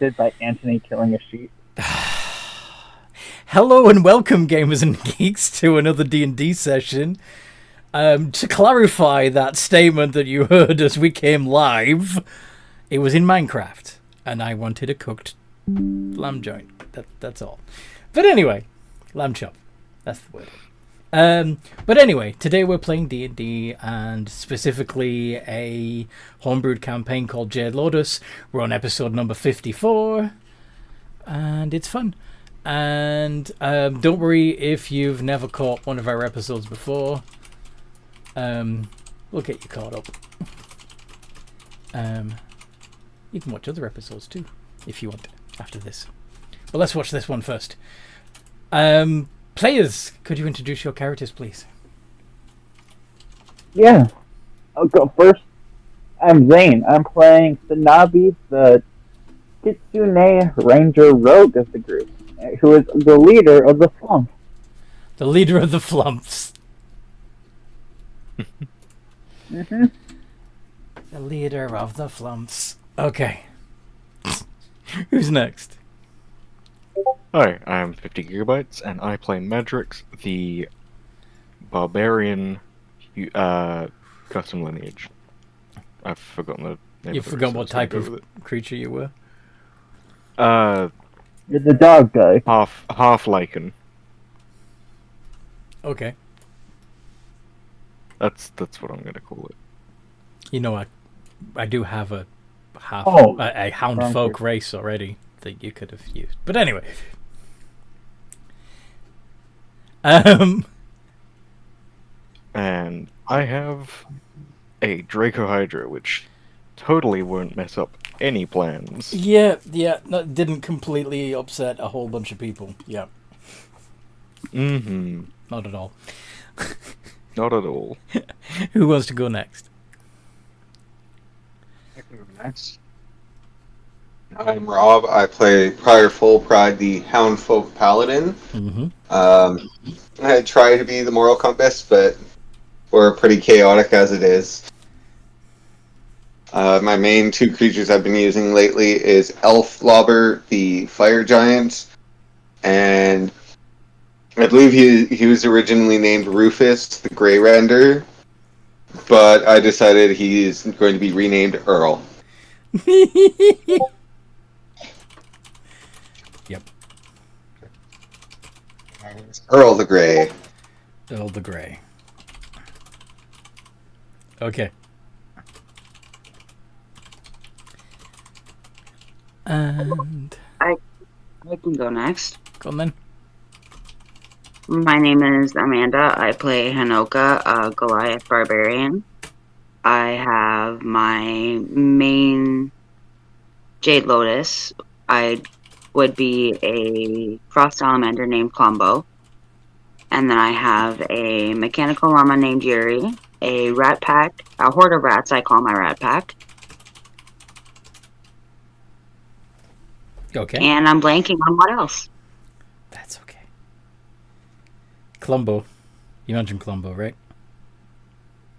interrupted by Anthony killing a sheep. Hello and welcome, gamers and geeks, to another D&D session. To clarify that statement that you heard as we came live, it was in Minecraft, and I wanted a cooked lamb joint. That's all. But anyway, lamb chop. That's the word. But anyway, today we're playing D&D, and specifically a homebrewed campaign called Jade Lotus. We're on episode number 54, and it's fun. And don't worry if you've never caught one of our episodes before. We'll get you caught up. You can watch other episodes too, if you want, after this. But let's watch this one first. Players, could you introduce your characters, please? Yeah, I'll go first. I'm Zane. I'm playing Sanabi, the Kitsune Ranger Rogue of the group, who is the leader of the Flump. The leader of the Flumps. Mm-hmm. The leader of the Flumps. Okay. Who's next? Hi, I'm 50 Gigabytes, and I play Madrix, the barbarian custom lineage. I've forgotten the name. You've forgotten what type of creature you were? You're the dog guy. Half lichen. Okay. That's what I'm gonna call it. You know, I do have a hound wrong folk person. race already that you could have used. But anyway. And I have a Draco Hydra, which totally won't mess up any plans. Yeah, that didn't completely upset a whole bunch of people. Yeah. Mm-hmm. Not at all. Not at all. Who wants to go next? I can go next. I'm Rob. I play Prior Full Pride, the Hound Folk Paladin. Mm-hmm. I try to be the moral compass, but we're pretty chaotic as it is. My main two creatures I've been using lately is Elf Lobber, the Fire Giant, and I believe he was originally named Rufus, the Grey Render, but I decided he's going to be renamed Earl. Yep. Earl the Grey. Earl the Grey. Okay. And I can go next. go on then. My name is Amanda. I play Hanoka, a Goliath Barbarian. I have my main Jade Lotus. I would be a Frost Salamander named Klombo. And then I have a Mechanical Llama named Yuri, a Rat Pack, a Horde of Rats I call my Rat Pack. Okay. And I'm blanking on what else. That's okay. Klombo. You mentioned Klombo, right?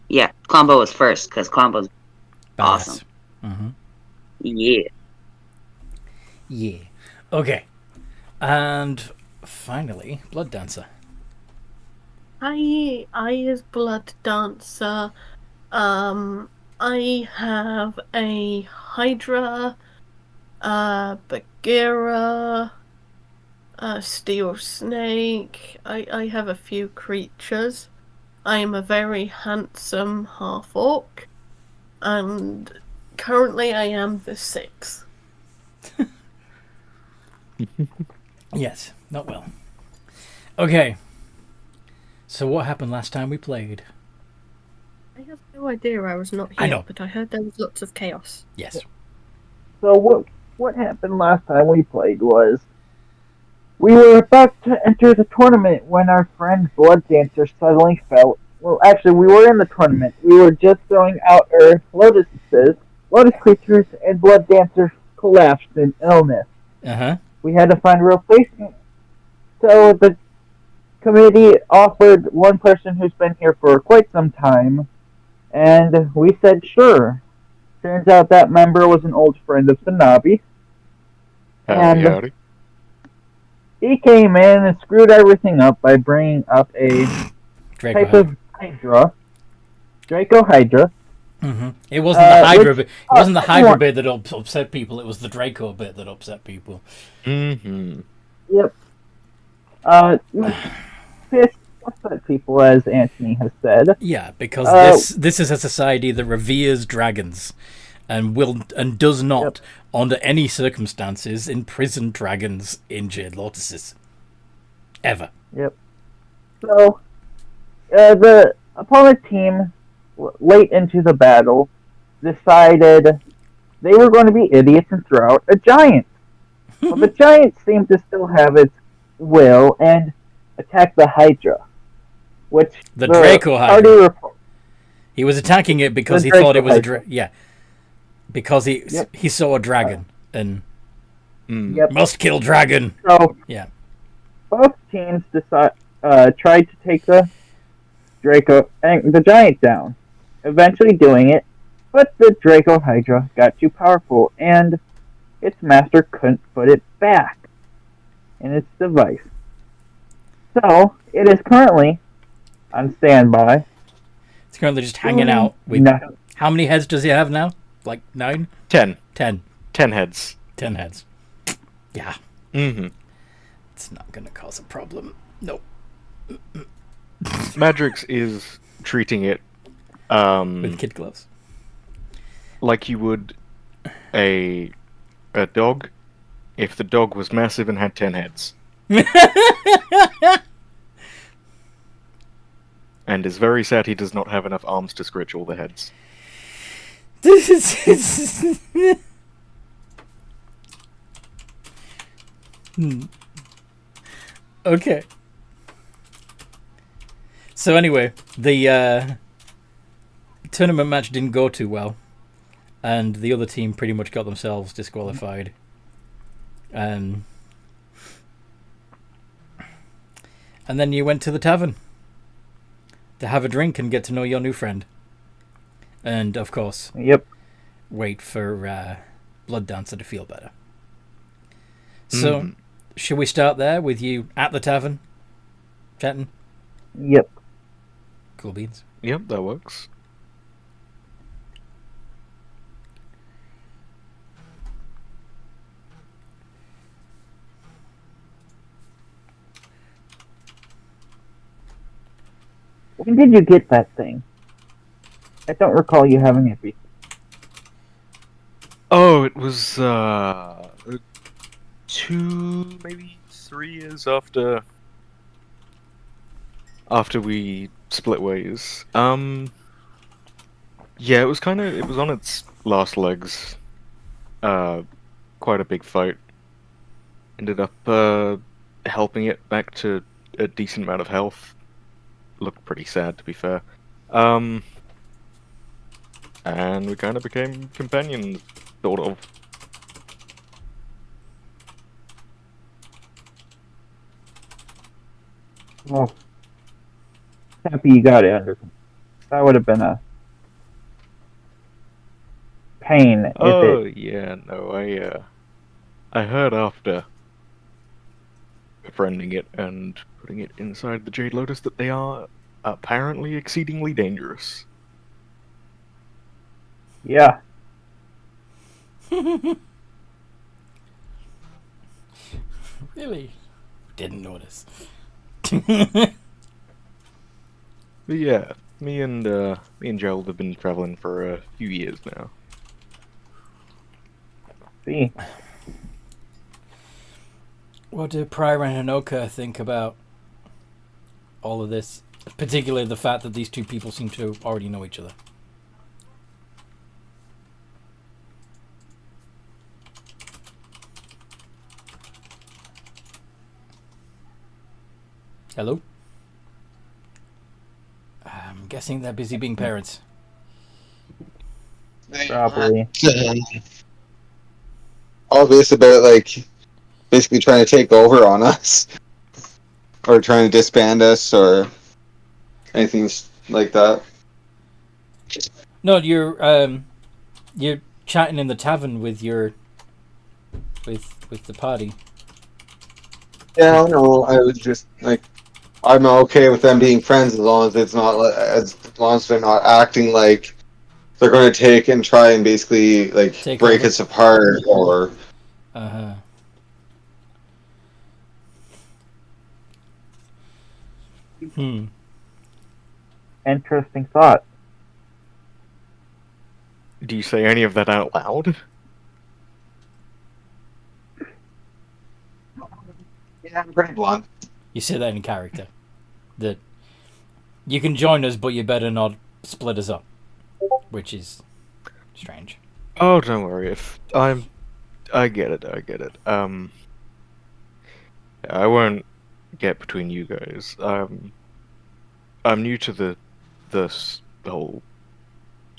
Yeah, Klombo was first, because Klombo's Badass. awesome. Mm-hmm. Yeah. Yeah. Okay. And finally, Blood Dancer. I is Blood Dancer. I have a Hydra, Bagheera, Steel Snake. I have a few creatures. I am a very handsome half-orc, and currently I am the 6th. Yes, not well. Okay. So what happened last time we played? I have no idea. I was not here, I know. but I heard there was lots of chaos. Yes. So what happened last time we played was we were about to enter the tournament when our friend Blood Dancer suddenly fell. Well, actually, we were in the tournament. We were just throwing out our lotus creatures, and Blood Dancer collapsed in illness. Uh-huh. We had to find a replacement. So the committee offered one person who's been here for quite some time, and we said sure. Turns out that member was an old friend of Sanabi. Howdy, And howdy. he came in and screwed everything up by bringing up a Draco type Hydra. of Hydra, Draco Hydra. It wasn't the Hydra which bit. It wasn't the Hydra everyone- bit that upset people. It was the Draco bit that upset people. Mm-hmm. Yep. Which pissed upset people, as Anthony has said. Yeah, because this is a society that reveres dragons, and does not, under any circumstances, imprison dragons in Jade Lotuses. Ever. Yep. So, the opponent team, late into the battle, decided they were going to be idiots and throw out a giant. Well, the giant seemed to still have its will and attack the Hydra, which The Draco Hydra. party He was attacking it because The he thought Draco it was Hydra. because he saw a dragon and Yep. must kill dragon. So Yeah. both teams tried to take the Draco and the giant down, eventually doing it, but the Draco Hydra got too powerful and its master couldn't put it back in its device. So it is currently on standby. It's currently just hanging out. How many heads does he have now? Like 9? 10. 10. 10 heads. 10 heads. Yeah. Mm-hmm. It's not going to cause a problem. Nope. Madrix is treating it With kid gloves. like you would a dog if the dog was massive and had 10 heads. And is very sad he does not have enough arms to scratch all the heads. Okay. So anyway, the tournament match didn't go too well, and the other team pretty much got themselves disqualified. And then you went to the tavern to have a drink and get to know your new friend. And, of course, Yep. wait for Blood Dancer to feel better. So, should we start there with you at the tavern? Chatting? Yep. Cool beans. Yep, that works. When did you get that thing? I don't recall you having it before. Oh, it was 2, maybe 3 years after we split ways. Yeah, it was on its last legs. Quite a big fight. Ended up helping it back to a decent amount of health. Looked pretty sad, to be fair. And we kind of became companions, sort of. Well, happy you got it under control. That would have been a pain if Oh it. yeah, no, I heard after befriending it and putting it inside the Jade Lotus that they are apparently exceedingly dangerous. Yeah. Really? Didn't notice. But yeah, me and Gerald have been traveling for a few years now. See. What do Prior and Hanoka think about all of this? Particularly the fact that these two people seem to already know each other. Hello? I'm guessing they're busy being parents. Probably. Obvious about, like, basically trying to take over on us. Or trying to disband us, or anything like that. No, you're chatting in the tavern with with the party. Yeah, no, I was just like, I'm okay with them being friends as long as it's not as long as they're not acting like they're going to take and try and basically like Take break over. us apart or. Uh-huh. Interesting thought. Do you say any of that out loud? Yeah, I'm pretty blunt. You say that in character. That you can join us, but you better not split us up. Which is strange. Oh, don't worry. I get it. I get it. I won't get between you guys. I'm new to the whole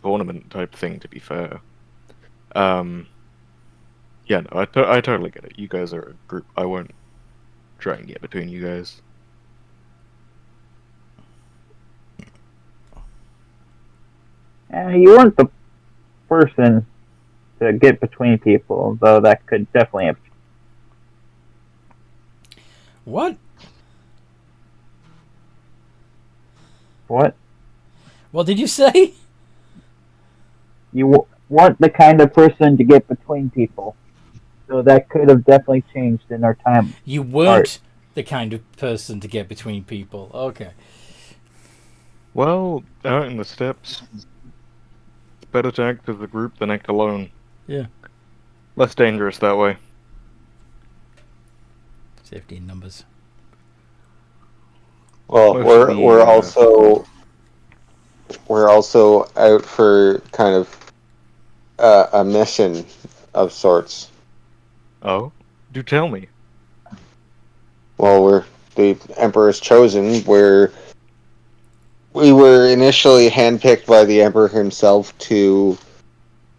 tournament type thing. To be fair. Yeah, no, I totally get it. You guys are a group. I won't try and get between you guys. You weren't the person to get between people, though that could definitely have. What? What? What did you say? You weren't the kind of person to get between people, so that could have definitely changed in our time. You weren't the kind of person to get between people. Okay. Well, out in the steppes, it's better to act as a group than act alone. Yeah. Less dangerous that way. Safety in numbers. Well, Most of the, we're also out for kind of a mission of sorts. Oh? Do tell me. Well, we're the Emperor's chosen. We were initially handpicked by the Emperor himself to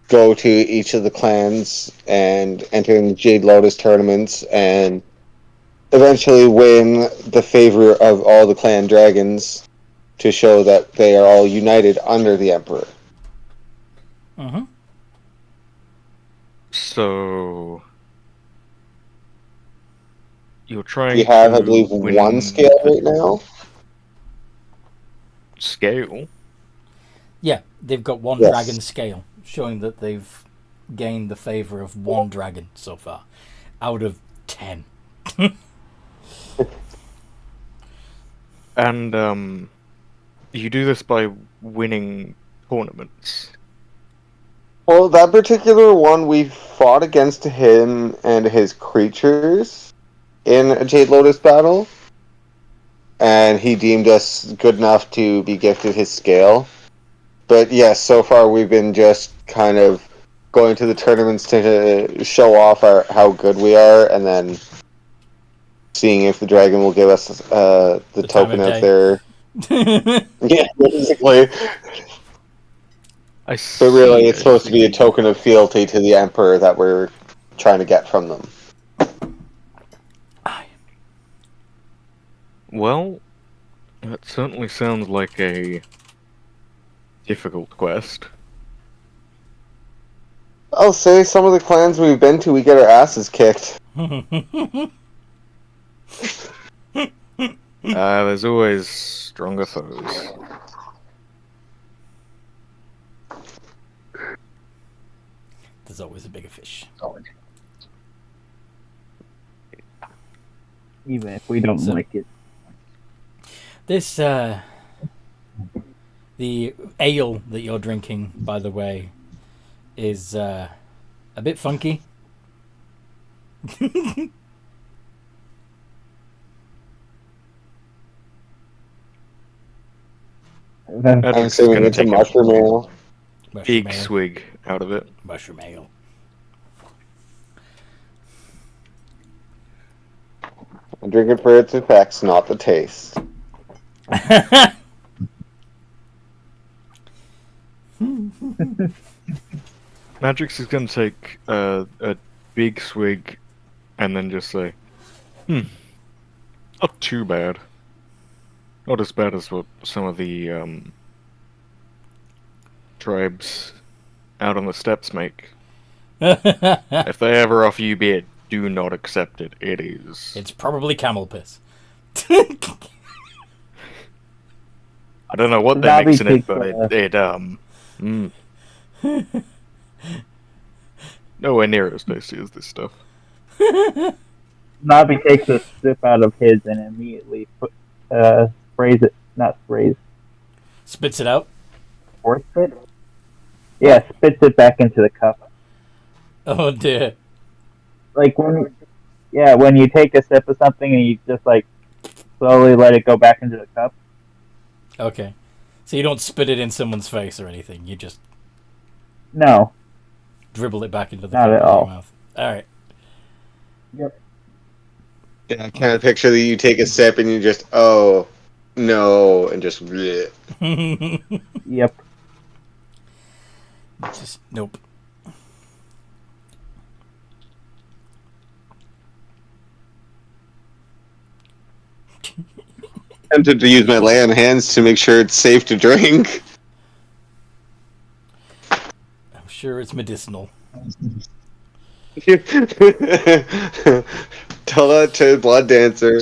go to each of the clans and enter in the Jade Lotus tournaments and eventually win the favor of all the clan dragons to show that they are all united under the Emperor. Uh-huh. So... You're trying We have, to I believe, win one scale the right now. scale? Yeah, they've got one Yes. dragon scale, showing that they've gained the favor of one dragon so far, out of 10. And, you do this by winning tournaments. Well, that particular one, we fought against him and his creatures in a Jade Lotus battle, and he deemed us good enough to be gifted his scale. But yes, so far we've been just kind of going to the tournaments to show off how good we are, and then seeing if the dragon will give us the time token of of day. their... Yeah, basically. I But really, it's see, I supposed to be a see. token of fealty to the Emperor that we're trying to get from them. Well, that certainly sounds like a difficult quest. I'll say some of the clans we've been to, we get our asses kicked. There's always stronger foes. There's always a bigger fish. Even if we don't So- like it. This, the ale that you're drinking, by the way, is a bit funky. Then I'm Edric's assuming gonna it's a take mushroom ale. Mushroom big ale. swig out of it. Mushroom ale. I drink it for its effects, not the taste. Magix is gonna take a big swig and then just say, not too bad. Not as bad as what some of the tribes out on the steppes make. If they ever offer you beer, do not accept it. It is. It's probably camel piss. I don't know what they're Nobby mixing it, takes, but nowhere near as tasty as this stuff. Nobby takes a sip out of his and immediately sprays it. Not sprays. Spits it out. Force it? Yeah, spits it back into the cup. Oh dear. Like when you take a sip of something and you just like slowly let it go back into the cup. Okay. So you don't spit it in someone's face or anything. You just No. dribble it back into the Not cup at of all. your mouth. All right. Yep. Yeah, I kind of picture that you take a sip and you just, oh, no, and just, bleh. Yep. Just nope. Tempted to use my lay on hands to make sure it's safe to drink. I'm sure it's medicinal. Tell that to Blood Dancer.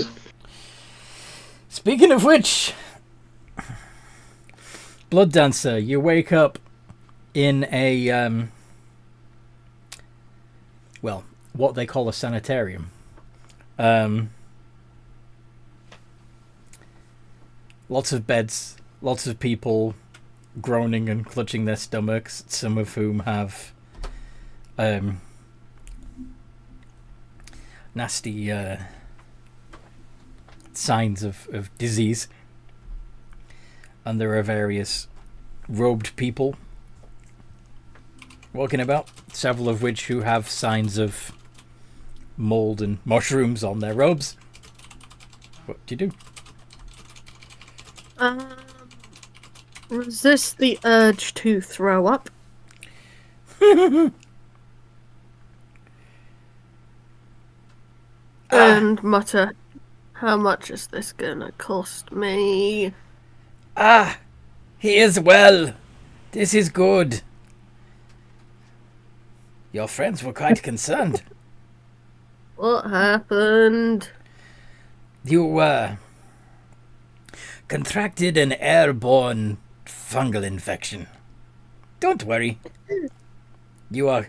Speaking of which, Blood Dancer, you wake up in a well, what they call a sanitarium. Lots of beds, lots of people groaning and clutching their stomachs, some of whom have nasty signs of disease. And there are various robed people walking about, several of which who have signs of mold and mushrooms on their robes. What do you do? Resist the urge to throw up. And mutter, how much is this gonna cost me? Ah, he is well. This is good. Your friends were quite concerned. What happened? You, contracted an airborne fungal infection. Don't worry. You are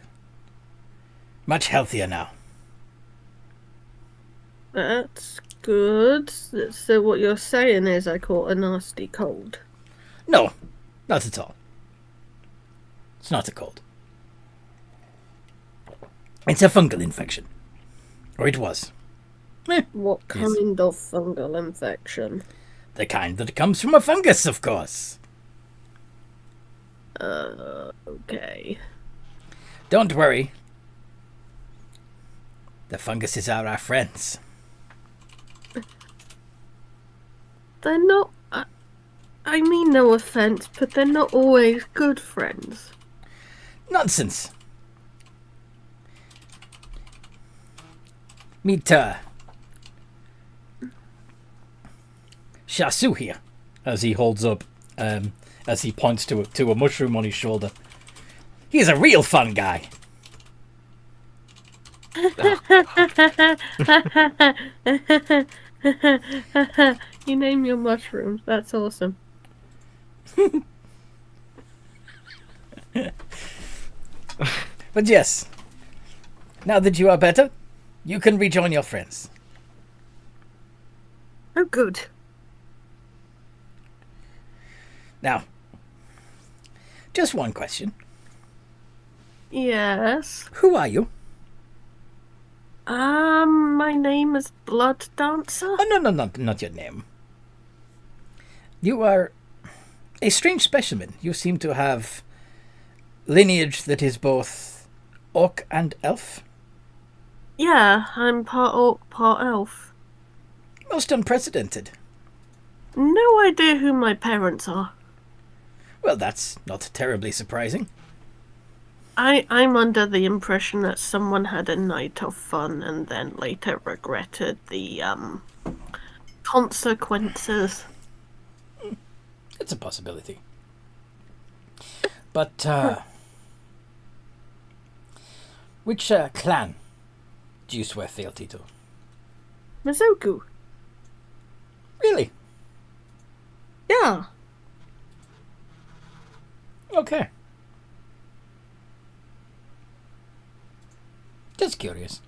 much healthier now. That's good. So what you're saying is I caught a nasty cold. No, not at all. It's not a cold. It's a fungal infection. Or it was. What kind of fungal infection? The kind that comes from a fungus, of course. Okay. Don't worry. The funguses are our friends. They're not... I mean no offense, but they're not always good friends. Nonsense. Meet, Shasu here, as he holds up, as he points to a mushroom on his shoulder. He's a real fun guy. You name your mushrooms. That's awesome. But yes, now that you are better, you can rejoin your friends. Oh, good. Now, just one question. Yes. Who are you? My name is Blood Dancer. Oh, no, not your name. You are a strange specimen. You seem to have lineage that is both orc and elf. Yeah, I'm part orc, part elf. Most unprecedented. No idea who my parents are. Well, that's not terribly surprising. I'm under the impression that someone had a night of fun and then later regretted the, consequences. It's a possibility. But, which clan do you swear fealty to? Mizoku. Really? Yeah. Okay. Just curious.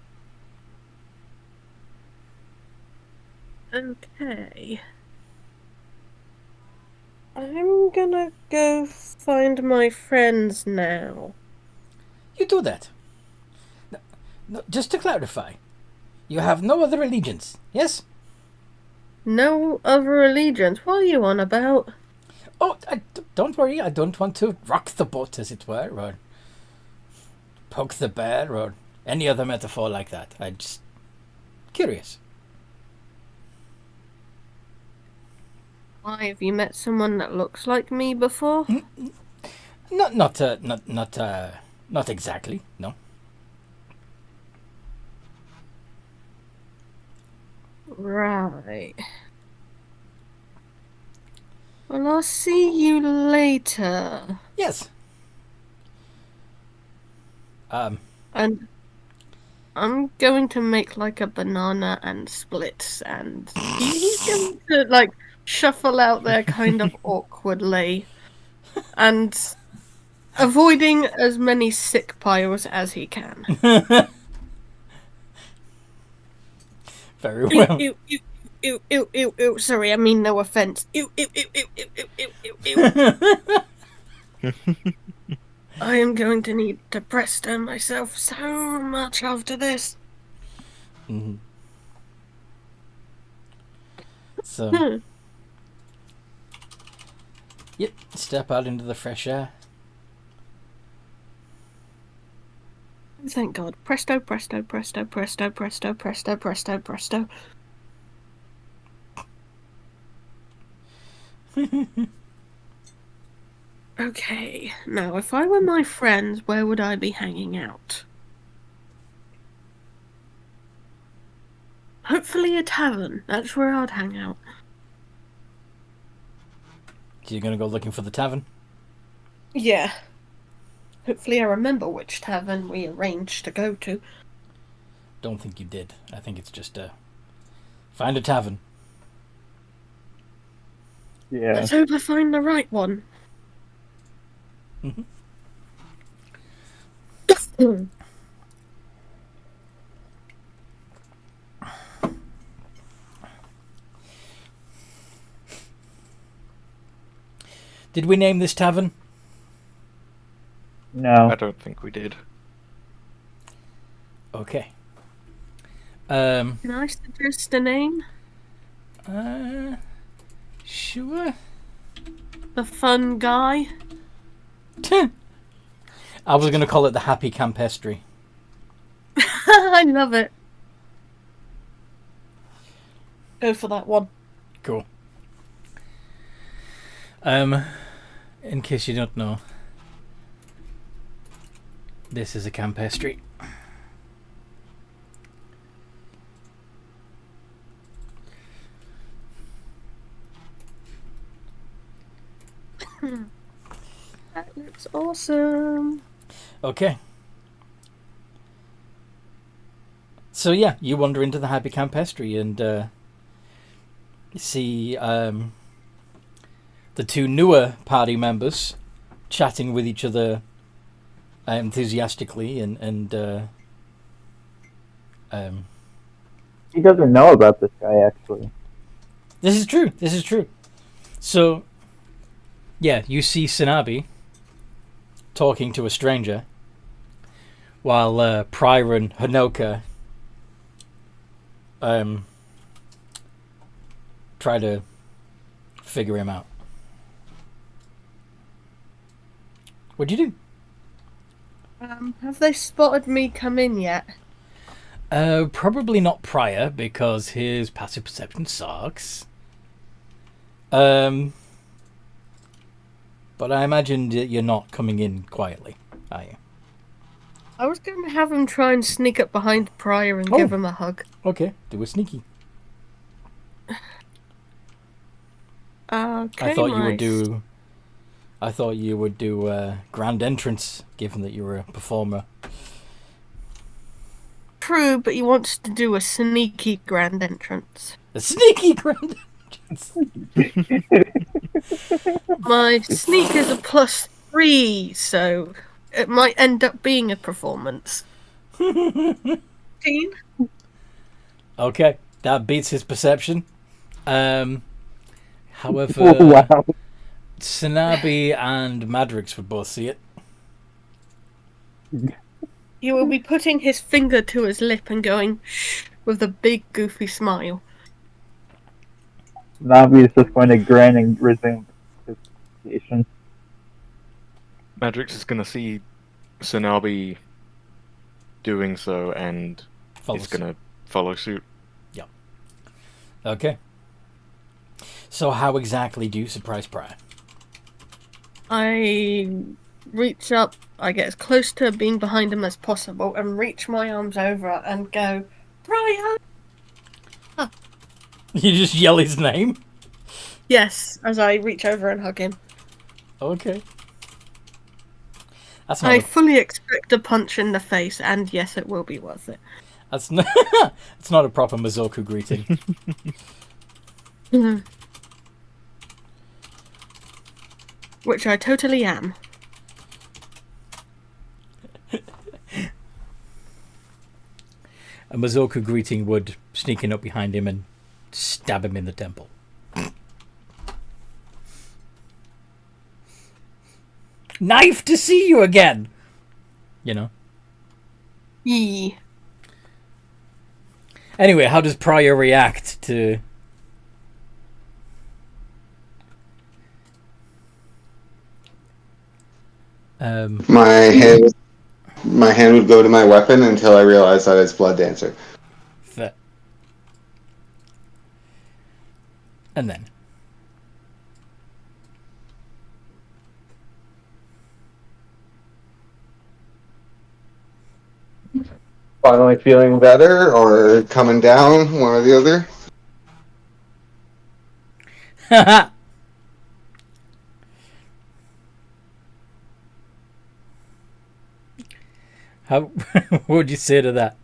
Okay. I'm gonna go find my friends now. You do that. No, just to clarify, you have no other allegiance, yes? No other allegiance. What are you on about? Oh, don't worry. I don't want to rock the boat, as it were, or poke the bear, or any other metaphor like that. I'm just curious. Why, have you met someone that looks like me before? Not exactly. No. Right. Well, I'll see you later. Yes. And I'm going to make like a banana and splits, and he's going to like shuffle out there kind of awkwardly and avoiding as many sick piles as he can. Very well. Ew, ew, ew, ew, ew, ew. Sorry, I mean no offense. Ew, ew, ew, ew, ew, ew, ew, ew, ew. I am going to need to presto myself so much after this. Mm-hmm. So, yep, step out into the fresh air. Thank God. Presto, presto, presto, presto, presto, presto, presto, presto. Okay, now if I were my friends, where would I be hanging out? Hopefully a tavern. That's where I'd hang out. So you're gonna go looking for the tavern? Yeah. Hopefully I remember which tavern we arranged to go to. Don't think you did. I think it's just find a tavern. Yeah. Let's hope I find the right one. Mm-hmm. Did we name this tavern? No. I don't think we did. Okay. Can I suggest a name? Sure. The Fun Guy? I was gonna call it the Happy Campestry. I love it. Go for that one. Cool. In case you don't know, this is a campestry. That looks awesome. Okay. So yeah, you wander into the Happy Campestry and you see the two newer party members chatting with each other enthusiastically and He doesn't know about this guy, actually. This is true. So yeah, you see Sanabi talking to a stranger while Prior and Hanoka try to figure him out. What'd you do? Have they spotted me come in yet? Probably not Prior because his passive perception sucks. But I imagine that you're not coming in quietly, are you? I was going to have him try and sneak up behind Prior and give him a hug. Okay, do a sneaky. Okay, I thought you would do grand entrance, given that you were a performer. True, but he wants to do a sneaky grand entrance. A sneaky grand. My sneak is a +3, so it might end up being a performance. 15? Okay, that beats his perception. However, Wow. Sanabi and Madrix would both see it. He will be putting his finger to his lip and going shh with a big goofy smile. Navi is just going to grin and resume his station. Madrix is going to see Sanabi doing so and Follows. is going to follow suit. Okay. So how exactly do you surprise Prior? I reach up, I get as close to being behind him as possible, and reach my arms over and go, Brian! You just yell his name? Yes, as I reach over and hug him. Okay. That's not I a, fully expect a punch in the face, and yes, it will be worth it. that's not, it's not a proper Mazoku greeting. Which I totally am. A Mazoku greeting would sneak in up behind him and stab him in the temple. Knife to see you again! You know? Yee. Anyway, how does Prior react to... My hand would go to my weapon until I realize that it's Blood Dancer. the... And then... Finally feeling better or coming down, one or the other. How what would you say to that?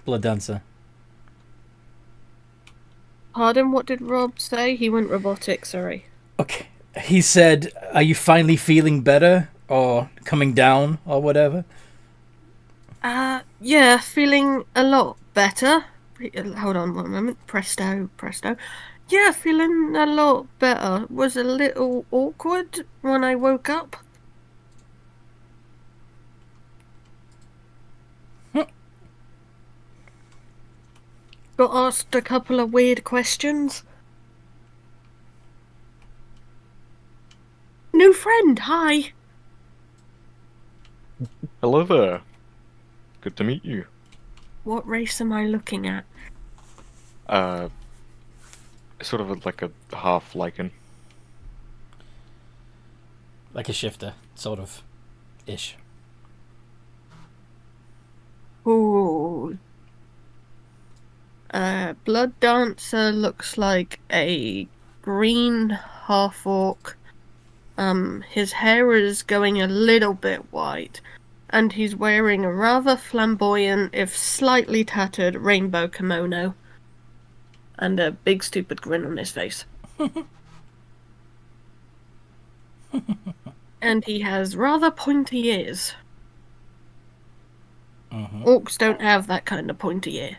Blood Dancer. Pardon, what did Rob say? He went robotic, sorry. Okay. He said, are you finally feeling better? Or coming down? Or whatever? Yeah, feeling a lot better. Hold on one moment. Presto. Yeah, feeling a lot better. Was a little awkward when I woke up. Got asked a couple of weird questions. New friend, hi. Hello there. Good to meet you. What race am I looking at? Sort of like a half lichen. Like a shifter, sort of. Ish. Ooh. Blood Dancer looks like a green half-orc. His hair is going a little bit white, and he's wearing a rather flamboyant, if slightly tattered, rainbow kimono. And a big stupid grin on his face. And he has rather pointy ears. Orcs don't have that kind of pointy ear.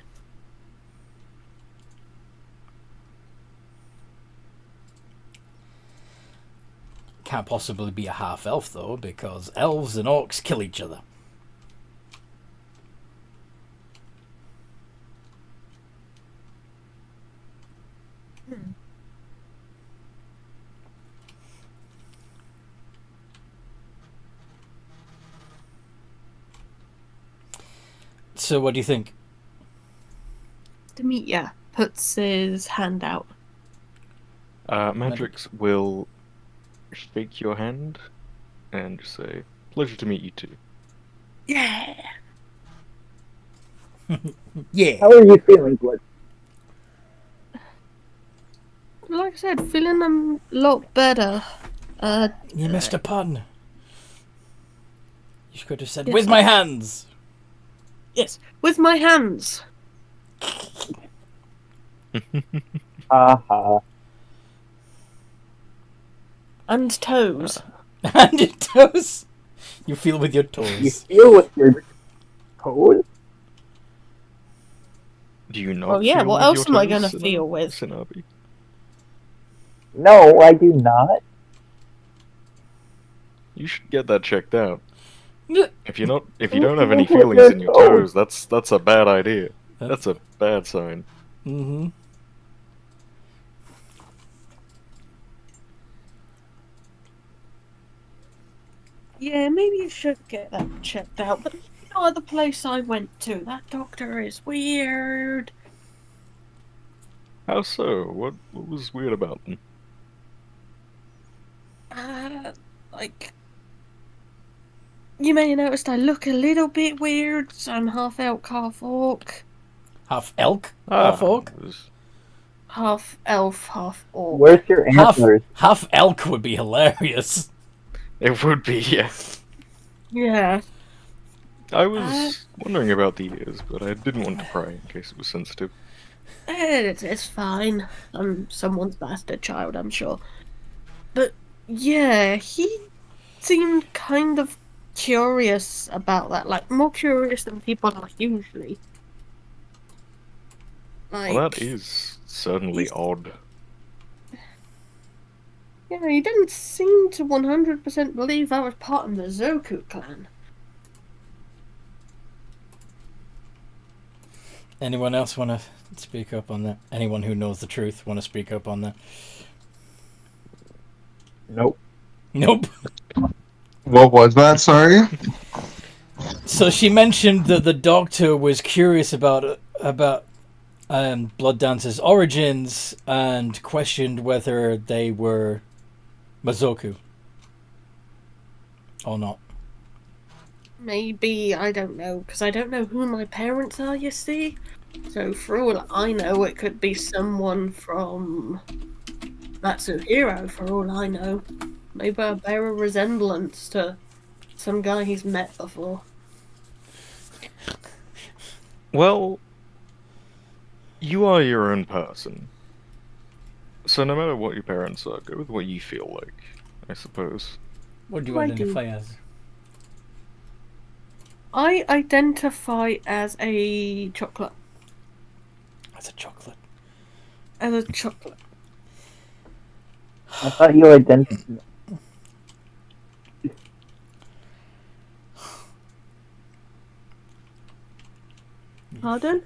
Can't possibly be a half elf though, because elves and orcs kill each other. So what do you think? Demetria puts his hand out. Madrix will shake your hand and just say, pleasure to meet you too. Yeah. Yeah. How are you feeling, Blood? Like I said, feeling a lot better. You missed a pun. You could have said, Yes, with my hands! Yes, with my hands. Haha. And toes. And your toes. You feel with your You toes. feel with your toes? Do you not Well, yeah, feel what with else your am I toes, gonna feel with? Sinabi? No, I do not. You should get that checked out. If you don't Who have any feels with feelings their in your toes? toes, that's a bad idea. That's a bad sign. Mm-hmm. Yeah, maybe you should get that checked out. But no other place I went to, that doctor is weird. How so? What was weird about them? Like, you may have noticed I look a little bit weird. So I'm half elk, half orc. Half elk, Ah, half orc. it was- Half elf, half orc. Where's your antlers? Half elk would be hilarious. it would be, yeah. Yeah. I was wondering about the ears, but I didn't want to pry in case it was sensitive. It's fine. I'm someone's bastard child, I'm sure. But yeah, he seemed kind of curious about that. Like, more curious than people are usually. Like, Well, that is certainly he's- odd. yeah, he didn't seem to 100% believe I was part of the Zoku clan. Anyone else want to speak up on that? Anyone who knows the truth want to speak up on that? Nope. Nope. What was that? Sorry. So she mentioned that the doctor was curious about Blood Dance's origins and questioned whether they were Mazoku or not. Maybe, I don't know, because I don't know who my parents are, you see? So for all I know, it could be someone from Matsuhiro, for all I know. Maybe I bear a resemblance to some guy he's met before. Well, you are your own person. So no matter what your parents are, go with what you feel like, I suppose. What do you I do. identify as? I identify as a chocolate. As a chocolate. As a chocolate. I thought you identified. Pardon?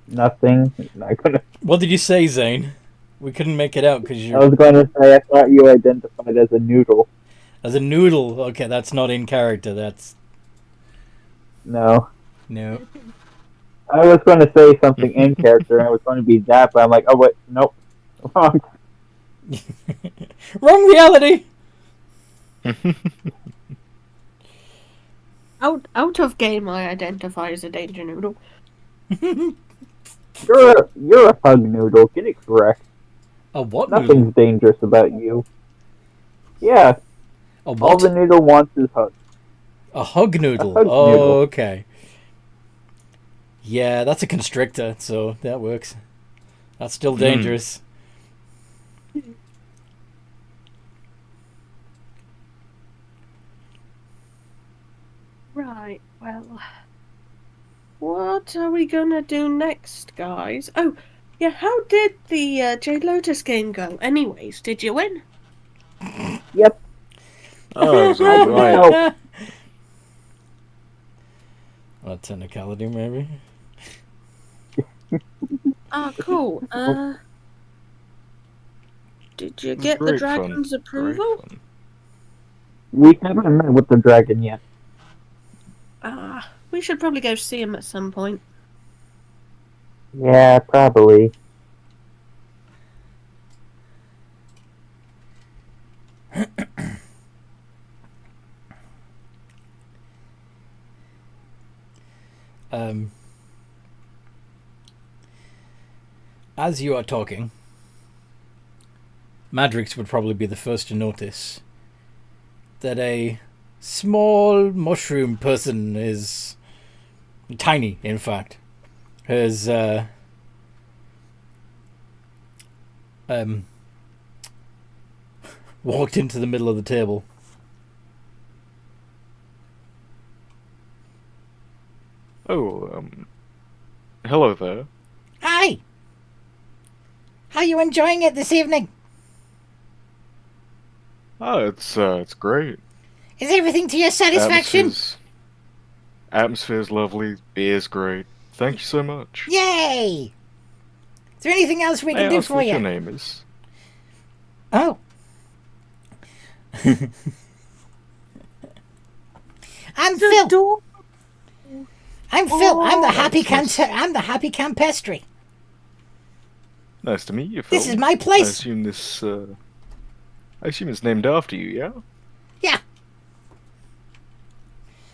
Nothing. Not gonna. What did you say, Zane? We couldn't make it out because I you're was going to say I thought you identified as a noodle. as a noodle. Okay, that's not in character. That's No. no. I was going to say something in character, and I was going to be that, but I'm like, oh wait, nope, wrong. Wrong reality. Out of game, I identify as a danger noodle. You're a hug noodle. Get it correct. A what Nothing's noodle? dangerous about you. Yeah, A all what? the noodle wants is hug. A hug noodle. A hug Oh, noodle. okay. Yeah, that's a constrictor, so that works. That's still dangerous. Right, well, what are we gonna do next, guys? Oh, yeah, how did the Jade Lotus game go? Anyways, did you win? Yep. Oh, it was alright. No. A technicality, maybe. Ah, cool. Did you get the Great fun. dragon's Great approval? fun. We haven't met with the dragon yet. We should probably go see him at some point. Yeah, probably. As you are talking, Madrix would probably be the first to notice that a small mushroom person is tiny, in fact, has walked into the middle of the table. Oh, hello there. Hi! How are you enjoying it this evening? Oh, it's great. Is everything to your satisfaction? Atmosphere's lovely. Beer's great. Thank you so much. Yay! Is there anything else we May can I do ask for what you? your name is? Oh. I'm Phil. I'm Phil. I'm the happy I'm the happy campestry. Nice to meet you, Phil. This is my I place. assume it's named after you, yeah? Yeah.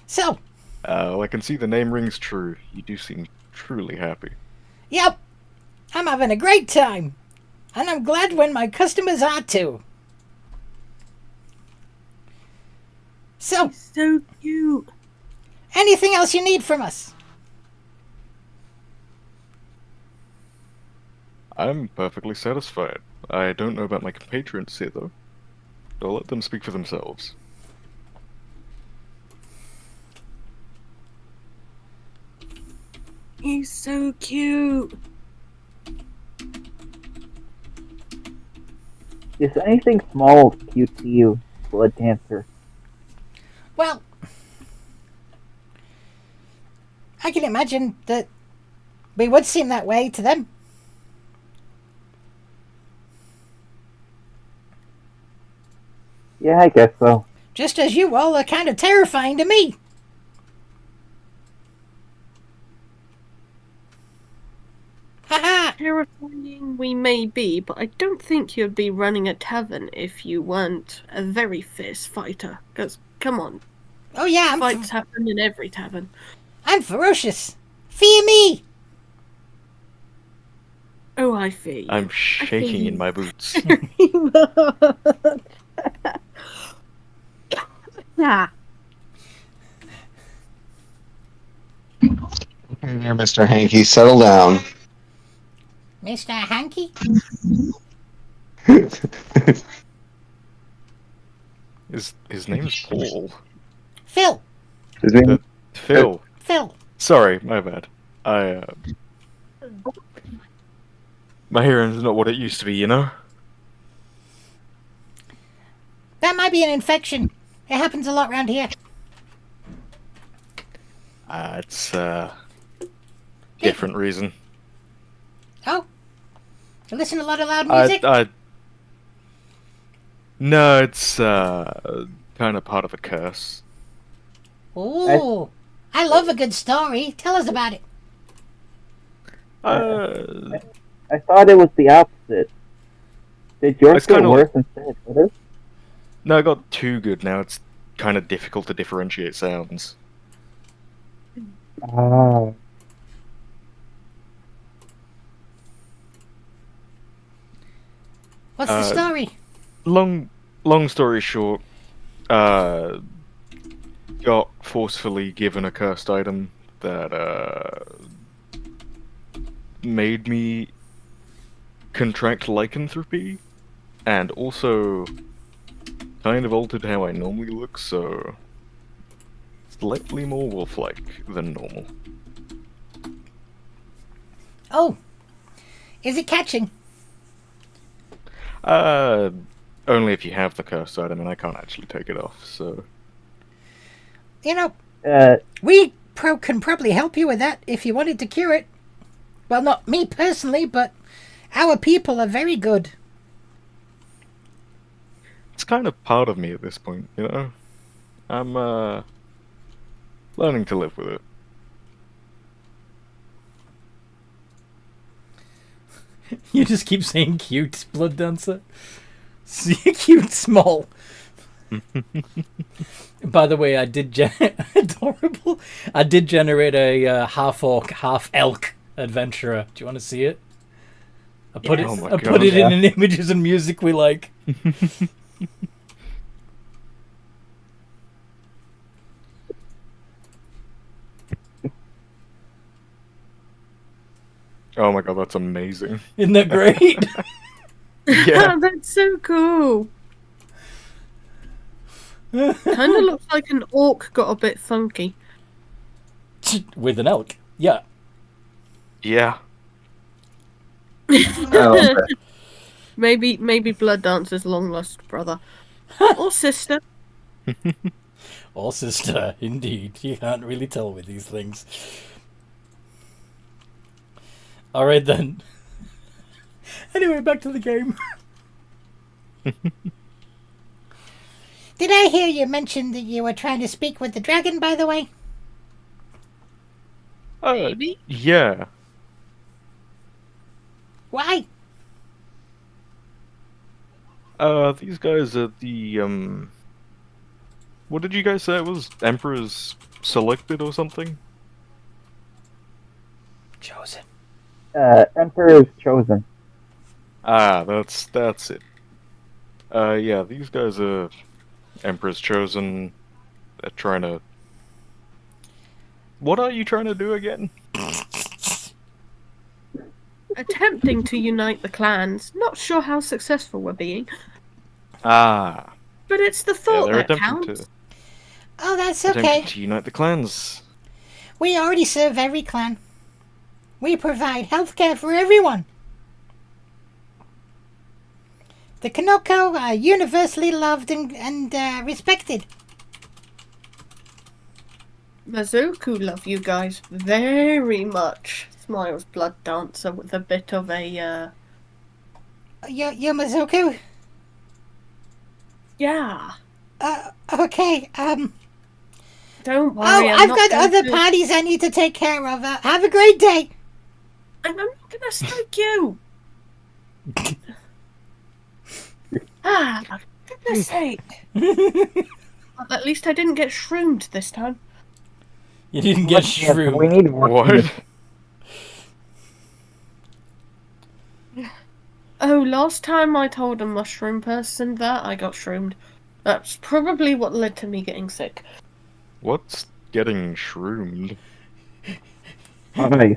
So, Well, I can see the name rings true. You do seem truly happy. yep. I'm having a great time. And I'm glad when my customers are too. So, So cute. anything else you need from us? I'm perfectly satisfied. I don't know about my compatriots here, though. I'll let them speak for themselves. He's so cute. Is anything small cute to you, Blood Dancer? Well, I can imagine that we would seem that way to them. Yeah, I guess so. Just as you all are kind of terrifying to me. Haha! Terrifying we may be, but I don't think you'd be running a tavern if you weren't a very fierce fighter. Because, come on, Oh yeah, fights happen in every tavern. I'm ferocious. Fear me! Oh, I fear you. I'm shaking in my boots. Yeah. Okay there, Mr. Hanky, settle down. Mr. Hanky? His name's Paul. Phil! His name- Phil. Phil! Sorry, my bad. My hearing's not what it used to be, you know? That might be an infection. It happens a lot around here. It's different reason. Oh? You listen to a lot of loud music? No, it's kind of part of a curse. Ooh. I love a good story. Tell us about it. I thought it was the opposite. Did yours It's get kinda worse instead of better? No, I got too good now. It's kind of difficult to differentiate sounds. Ah. What's the story? Long story short, got forcefully given a cursed item that made me contract lycanthropy, and also kind of altered how I normally look, so slightly more wolf-like than normal. Oh. Is it catching? Only if you have the cursed item, and I can't actually take it off, so... You know, Uh, we can probably help you with that if you wanted to cure it. Well, not me personally, but our people are very good. It's kind of part of me at this point, you know? I'm, learning to live with it. You just keep saying cute, Blood Dancer. Cute small. By the way, I did adorable. I did generate a half orc, half elk adventurer. Do you want to see it? I put Yes. it. Oh my I put God. it in an images and music we like. Oh my god, that's amazing. Isn't that great? Yeah. That's so cool. Kind of looks like an orc got a bit funky. With an elk. Yeah. Yeah. Oh, okay. Maybe Blood Dancer's long lost brother or sister. Or sister, indeed. You can't really tell with these things. Alright then. Anyway, back to the game. Did I hear you mention that you were trying to speak with the dragon, by the way? Maybe. Yeah. Why? These guys are the, what did you guys say it was? Emperor's selected or something? Chosen. Emperor's chosen. Ah, that's it. Yeah, these guys are Emperor's chosen. They're trying to... What are you trying to do again? Attempting to unite the clans. Not sure how successful we're being, Ah, but it's the yeah, thought they're that attempting counts. to, Oh, that's attempting okay. to unite the clans. We already serve every clan. We provide healthcare for everyone. The Kanoko are universally loved and respected. Mazuku love you guys very much. Smiles Blood Dancer with a bit of a You're Mizuku? yeah. Okay, Don't worry. Oh, I'm I've not got going other to- parties I need to take care of. Have a great day. I'm not gonna strike you. For goodness sake. Well, at least I didn't get shroomed this time. You didn't get Yeah, we shroomed. need more. What? Oh, last time I told a mushroom person that, I got shroomed. That's probably what led to me getting sick. What's getting shroomed? High.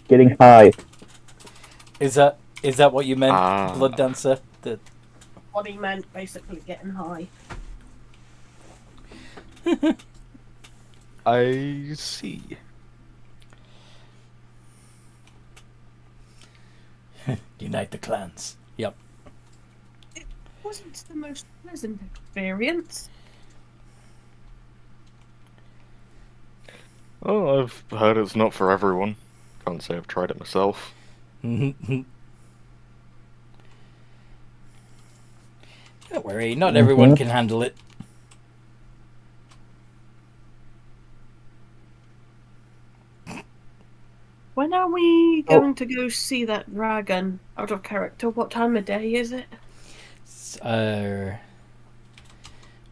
Getting high. Is that what you meant, Ah. Blood Dancer? That What he meant, basically getting high. I see. unite the clans. Yep. Wasn't the most pleasant experience. Oh, I've heard it's not for everyone. Can't say I've tried it myself. Don't worry, not everyone can handle it. When are we going to go see that dragon? Out of character, what time of day is it?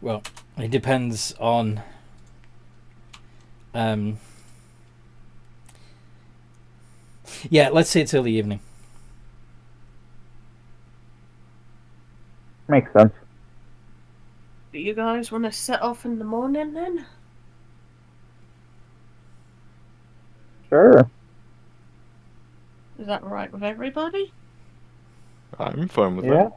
Well, it depends on yeah, let's say it's early evening. Makes sense. Do you guys want to set off in the morning then? Sure. Is that right with everybody? I'm fine with Yeah.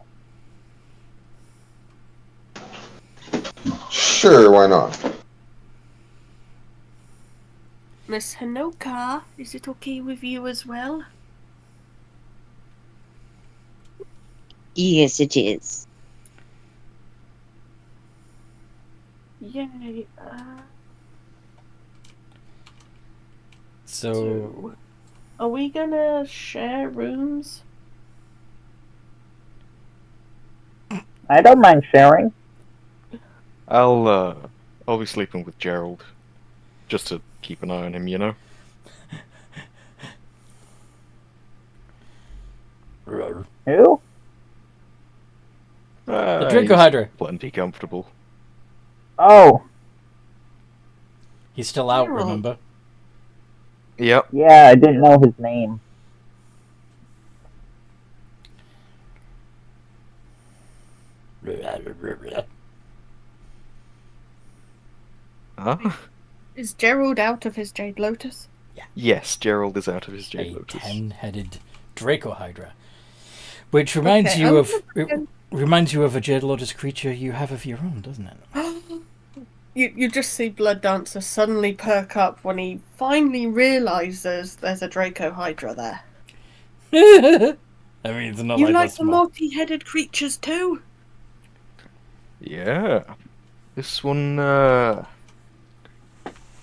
that. Sure, why not? Miss Hanoka, is it okay with you as well? Yes, it is. Yay. So Are we gonna share rooms? I don't mind sharing. I'll be sleeping with Gerald. Just to keep an eye on him, you know? Who? the He's Draco Hydra. plenty comfortable. Oh, He's still out, Gerald. remember? Yep. yeah, I didn't know his name. Huh? Is Gerald out of his Jade Lotus? Yes, Gerald is out of his A Jade Lotus. 10-headed Draco Hydra. Which reminds Okay, you I'm of gonna- reminds you of a Jade Lotus creature you have of your own, doesn't it? You just see Blood Dancer suddenly perk up when he finally realizes there's a Draco Hydra there. I mean, it's not You like like that the small. multi-headed creatures too? Yeah. This one,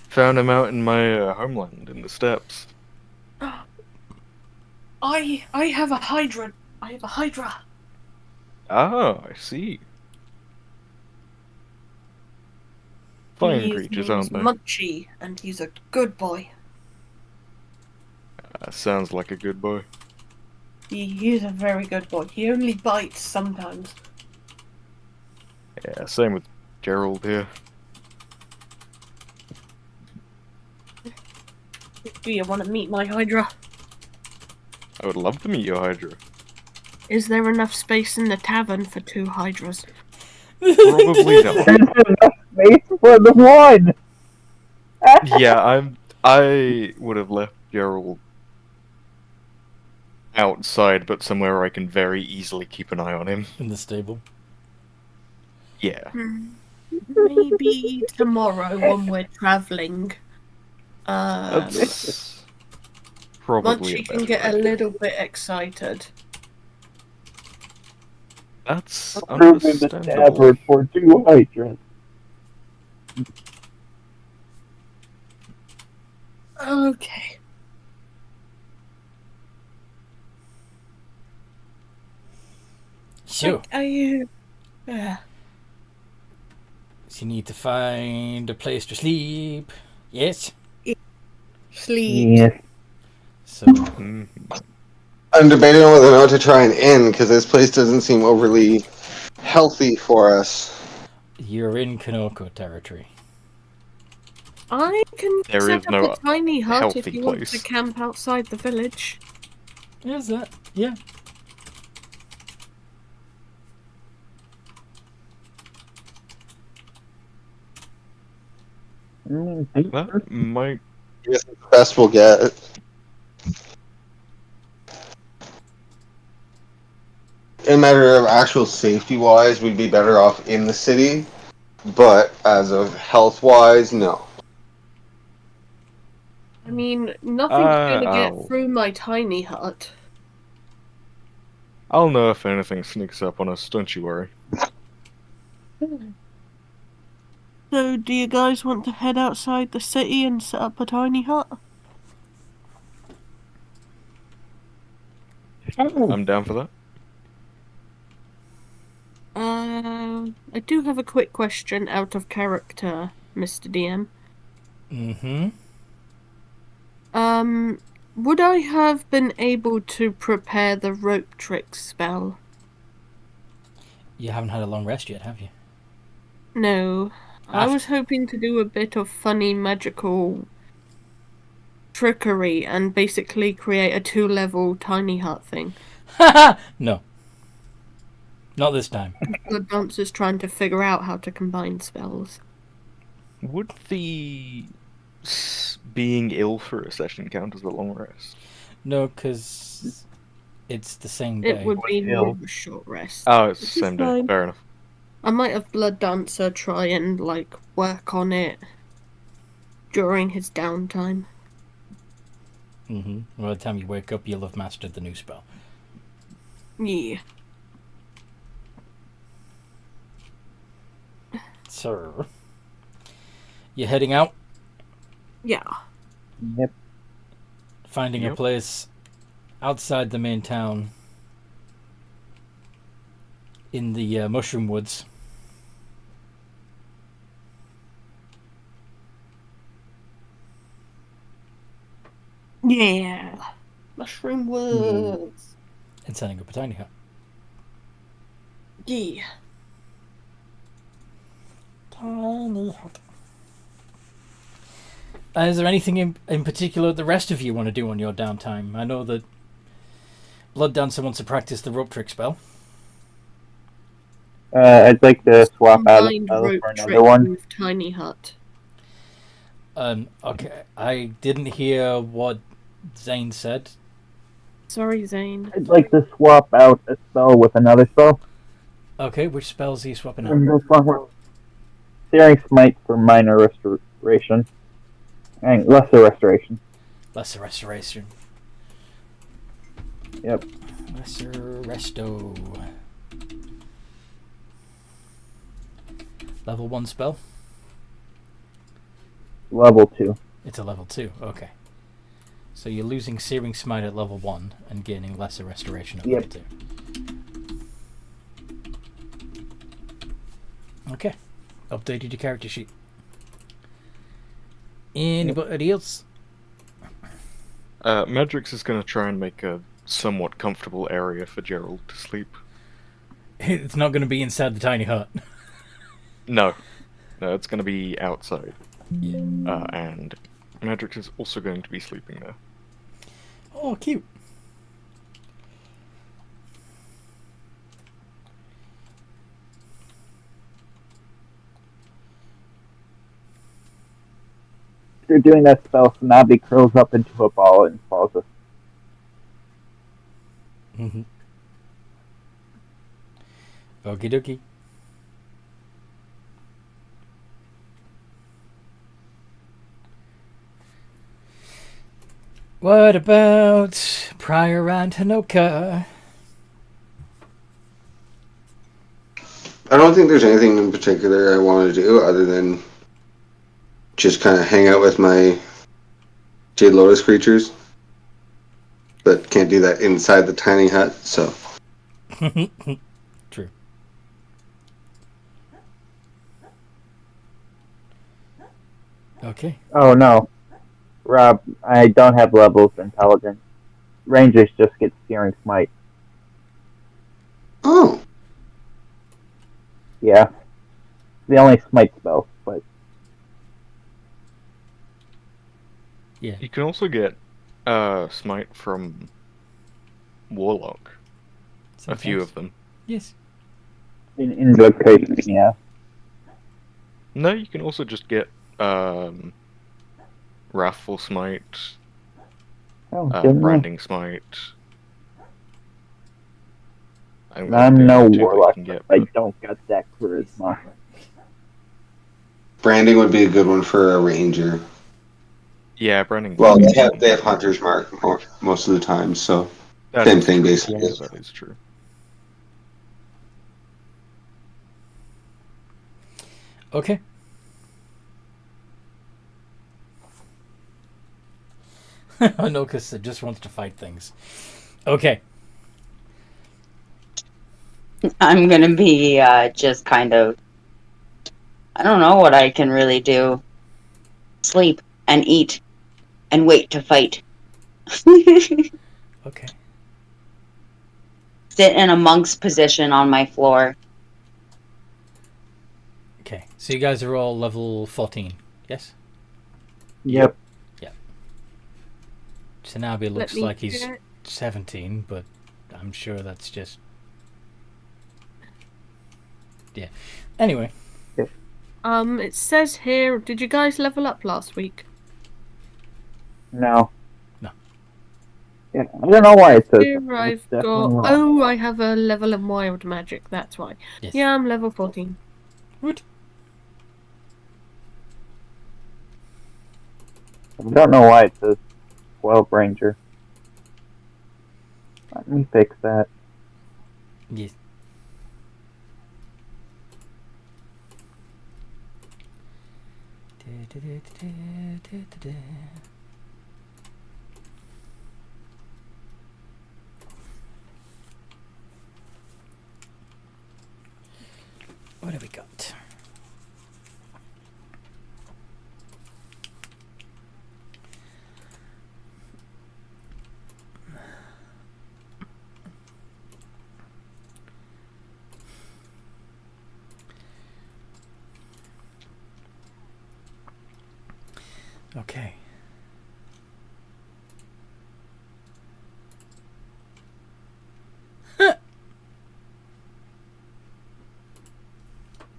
found him out in my homeland in the steppes. I have a Hydra. I have a Hydra. Ah, I see. Fine His creatures, name's aren't they? Munchie, and he's a good boy. Sounds like a good boy. He is a very good boy. He only bites sometimes. Yeah, same with Gerald here. Do you want to meet my Hydra? I would love to meet your Hydra. Is there enough space in the tavern for 2 Hydras? Probably not. There's enough space for the one. Yeah, I would have left Gerald outside, but somewhere where I can very easily keep an eye on him. In the stable. Yeah. Maybe tomorrow when we're travelling. That's probably Munchie a can better get a idea. little bit excited. That's Prove in the understandable. tavern for 2 hydras. Okay. So, Are you... Yeah. you need to find a place to sleep. Yes. Sleep. Yes. So, Mhm. I'm debating whether or not to try an inn because this place doesn't seem overly healthy for us. you're in Kanoko territory. I can There set is up no a tiny hut if healthy you want to place. camp outside the village. Is that? Yeah. That might. I guess it's the best we'll get. In a matter of actual safety-wise, we'd be better off in the city. But as of health-wise, no. I mean, nothing's gonna get I'll- through my tiny hut. I'll know if anything sneaks up on us, don't you worry. So, do you guys want to head outside the city and set up a tiny hut? I'm down for that. I do have a quick question out of character, Mr. DM. Mm-hmm. Would I have been able to prepare the rope trick spell? You haven't had a long rest yet, have you? No. I After- was hoping to do a bit of funny magical trickery and basically create a 2-level tiny hut thing. No. Not this time. The dancer's trying to figure out how to combine spells. Would the being ill for a session count as a long rest? No, because it's the same day. It would be Ill. more of a short rest. Oh, it's the Which is same day. fine. Fair enough. I might have Blood Dancer try and, work on it during his downtime. Mm-hmm. By the time you wake up, you'll have mastered the new spell. Yeah. So, you're heading out, Yeah. Yep. finding a Yep. place outside the main town in the mushroom woods. Yeah. Mushroom Woods. And setting up a tiny hut. Yeah. Tiny hut. Is there anything in particular the rest of you want to do on your downtime? I know that Blood Dancer wants to practice the rope trick spell. I'd like to swap out a Combined spell rope for another trick one. with tiny hut. Okay, I didn't hear what Zane said. Sorry, Zane. I'd like to swap out a spell with another spell. Okay, which spells are you swapping out? And this one was Searing Smite for minor restoration. And lesser restoration. Lesser Restoration. Yep. Lesser Resto. Level 1 spell? Level 2. It's a level 2, okay. So you're losing Searing Smite at level 1 and gaining Lesser Restoration at Yep. level 2. Okay. Updated your character sheet. Anybody else? Medrix is going to try and make a somewhat comfortable area for Gerald to sleep. It's not going to be inside the tiny hut. No, it's going to be outside. Yeah. And Medrix is also going to be sleeping there. Oh, cute. After doing that spell, Sanabi curls up into a ball and falls asleep. Mm-hmm. Okie dokie. What about Prior and Hanoka? I don't think there's anything in particular I want to do other than just kind of hang out with my Jade Lotus creatures. But can't do that inside the tiny hut, so. True. Okay. Oh no. Rob, I don't have levels of intelligence. Rangers just get Searing Smite. Oh. Yeah. The only smite spell, but Yeah. You can also get Smite from Warlock. A few of them. Yes. in invocation, yeah. No, you can also just get Wrathful Smite, Oh, didn't know. Branding Smite. I'm no warlock, Get, but I don't got that charisma. Branding would be a good one for a ranger. yeah, Branding. Well, they have Hunter's Mark most of the time, so That same is thing, true. basically. Yeah, that is true. Okay. Anoka just wants to fight things. Okay. I'm gonna be just kind of. I don't know what I can really do. Sleep and eat and wait to fight. Okay. Sit in a monk's position on my floor. Okay. So you guys are all level 14, yes? Yep. Sanabi looks me like he's check. 17, but I'm sure that's just... Yeah. Anyway. It says here, did you guys level up last week? No. No. Yeah, I don't know why it says Here that. I've It's definitely got... wrong. Oh, I have a level of wild magic, that's why. Yes. Yeah, I'm level 14. Good. I don't know why it says 12 Ranger. Let me fix that. Yes. What have we got? Okay.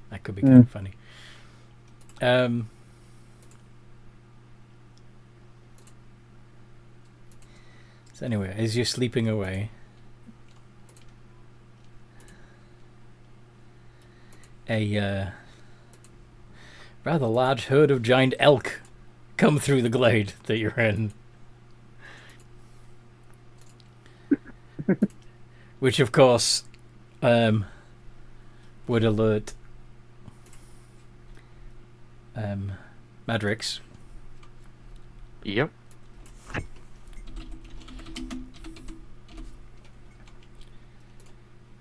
That could be kind of funny. So anyway, as you're sleeping away, a rather large herd of giant elk come through the glade that you're in. Which, of course, would alert Madrix. Yep.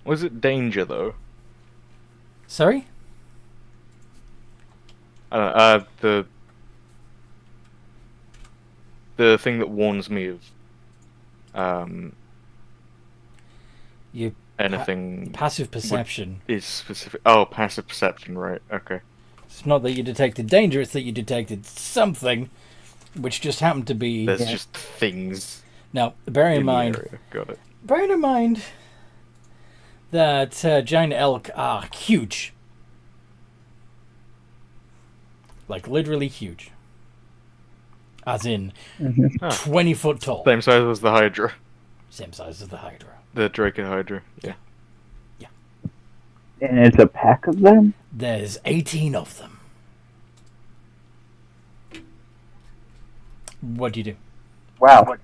Was it danger, though? Sorry? The thing that warns me of You anything passive perception. is specific. Oh, passive perception, right? Okay. It's not that you detected danger; it's that you detected something, which just happened to be. There's just things. Now, bear in in mind. the area. Got it. Bear in mind that giant elk are huge. Like, literally huge. As in, 20 foot tall. Same size as the Hydra. Same size as the Hydra. The Draco Hydra. Yeah. And it's a pack of them? There's 18 of them. What do you do? Wow.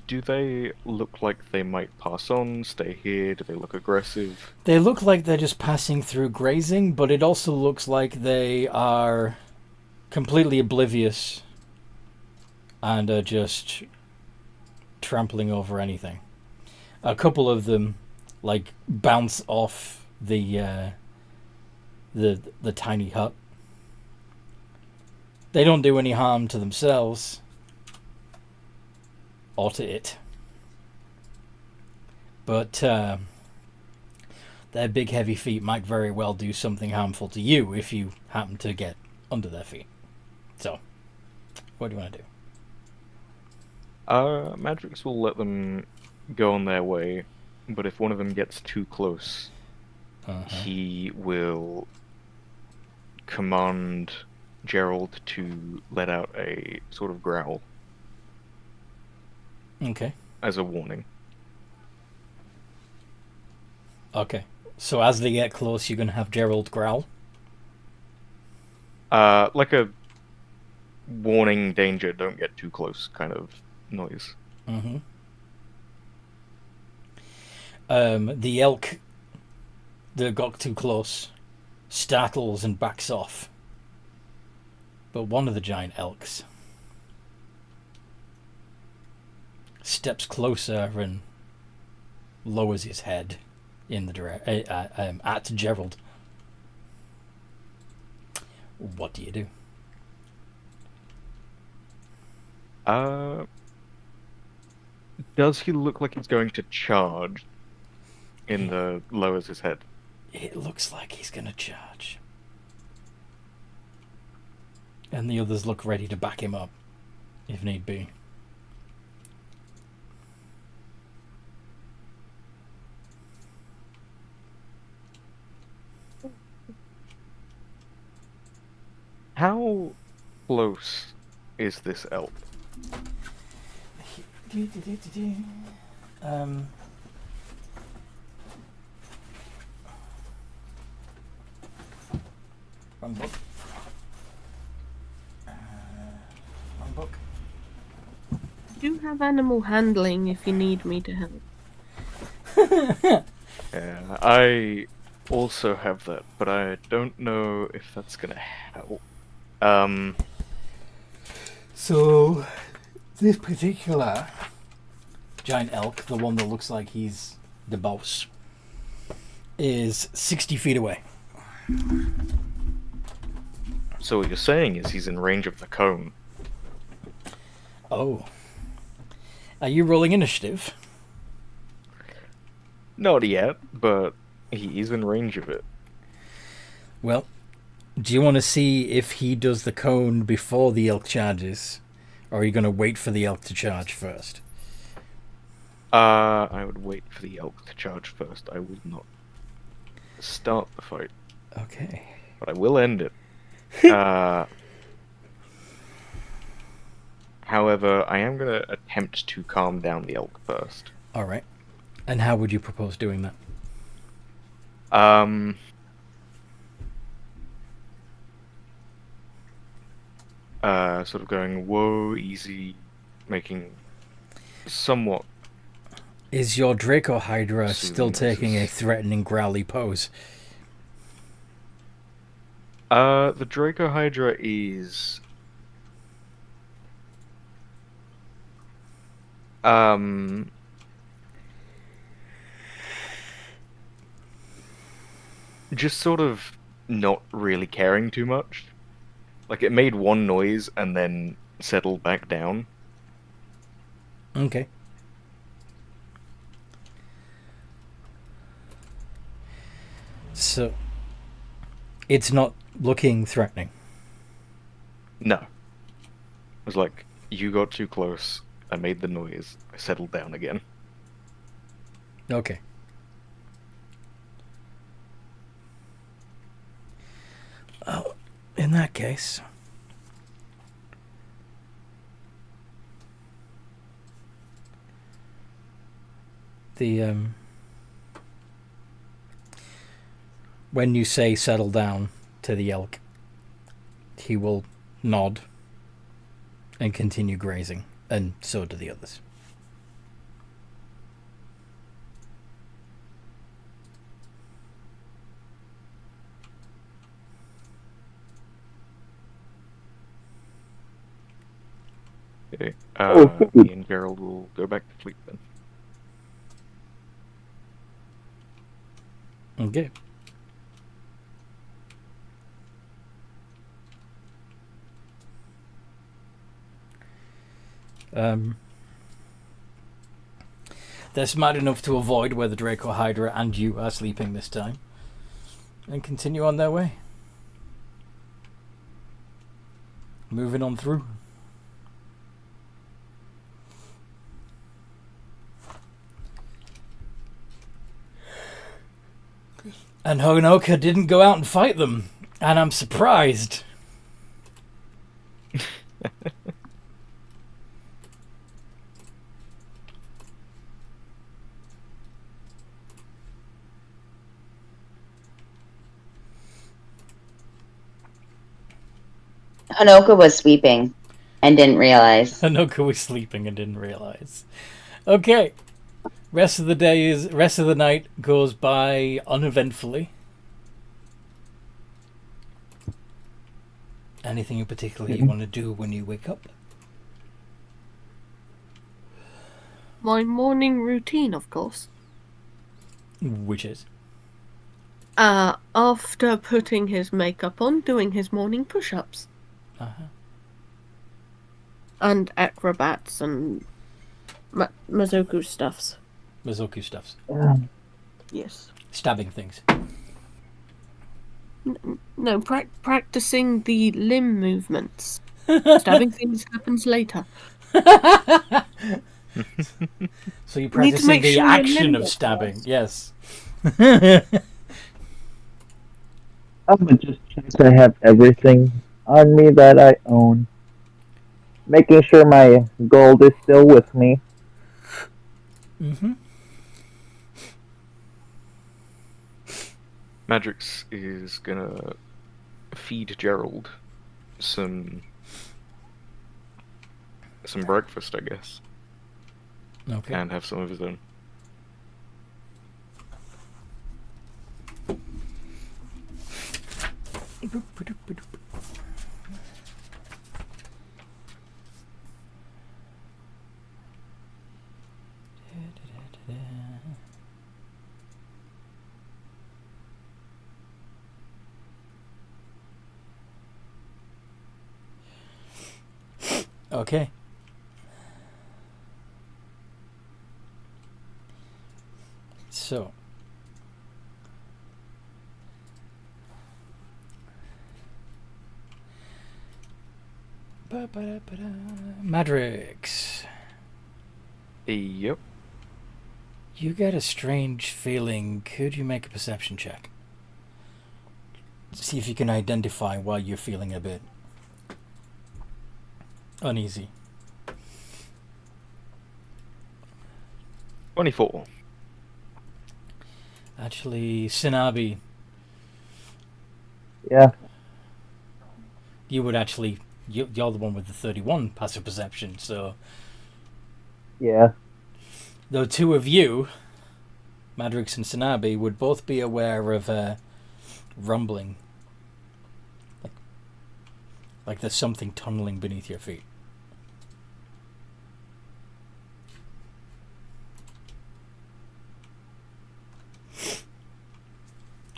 Do they look like they might pass on, stay here? Do they look aggressive? They look like they're just passing through grazing, but it also looks like they are completely oblivious and are just trampling over anything. A couple of them, like, bounce off the tiny hut. They don't do any harm to themselves or to it, but their big heavy feet might very well do something harmful to you if you happen to get under their feet. So, what do you want to do? Madrix will let them go on their way, but if one of them gets too close, he will command Gerald to let out a sort of growl Okay. as a warning. Okay. So as they get close, you're gonna have Gerald growl. Like a warning, danger, don't get too close kind of noise. Mm-hmm. The elk that got too close startles and backs off. But one of the giant elks steps closer and lowers his head in the at Gerald. What do you do? Does he look like he's going to charge in the lowers his head? It looks like he's gonna charge. And the others look ready to back him up, if need be. How close is this elk? Wrong book. Wrong book. I do have animal handling if you need me to help. Yeah, I also have that, but I don't know if that's gonna help. So, this particular giant elk, the one that looks like he's the boss, is 60 feet away. So what you're saying is he's in range of the cone. Oh. Are you rolling initiative? Not yet, but he is in range of it. Well, do you want to see if he does the cone before the elk charges? Or are you going to wait for the elk to charge first? I would wait for the elk to charge first. I would not start the fight. Okay. But I will end it. However, I am going to attempt to calm down the elk first. All right. And how would you propose doing that? Sort of going, whoa, easy, making somewhat... Is your Draco Hydra still Soothing taking a noises. threatening growly pose? The Draco Hydra is... just sort of not really caring too much. Like, it made one noise and then settled back down. Okay. So, it's not looking threatening. No. It was like, you got too close, I made the noise, I settled down again. Okay. Oh, in that case... when you say settle down to the elk, he will nod and continue grazing, and so do the others. Okay. Oh, Me and Gerald will go back to sleep then. Okay. They're smart enough to avoid where the Draco Hydra and you are sleeping this time, and continue on their way. Moving on through. And Honoka didn't go out and fight them, and I'm surprised. Hanoka was sweeping and didn't realize. Honoka was sleeping and didn't realize. Okay. Rest of the night goes by uneventfully. Anything in particular you want to do when you wake up? My morning routine, of course. Which is? After putting his makeup on, doing his morning push-ups. Uh-huh. And acrobats and Mazoku stuffs. Mizoku stuffs. Yes. Stabbing things. No, practicing the limb movements. Stabbing things happens later. So you're Need to practicing make the sure your action limb of stabbing, yes. I'm gonna just check I have everything on me that I own. Making sure my gold is still with me. Mm-hmm. Madrix is gonna feed Gerald some breakfast, I guess, Okay. and have some of his own. Okay. So. Madrix. Yep. You get a strange feeling. Could you make a perception check? See if you can identify why you're feeling a bit uneasy. 24. Actually, Sinabi, Yeah. you would actually... You're the one with the 31 passive perception, so... Yeah. The two of you, Madrix and Sinabi, would both be aware of rumbling. Like there's something tunneling beneath your feet.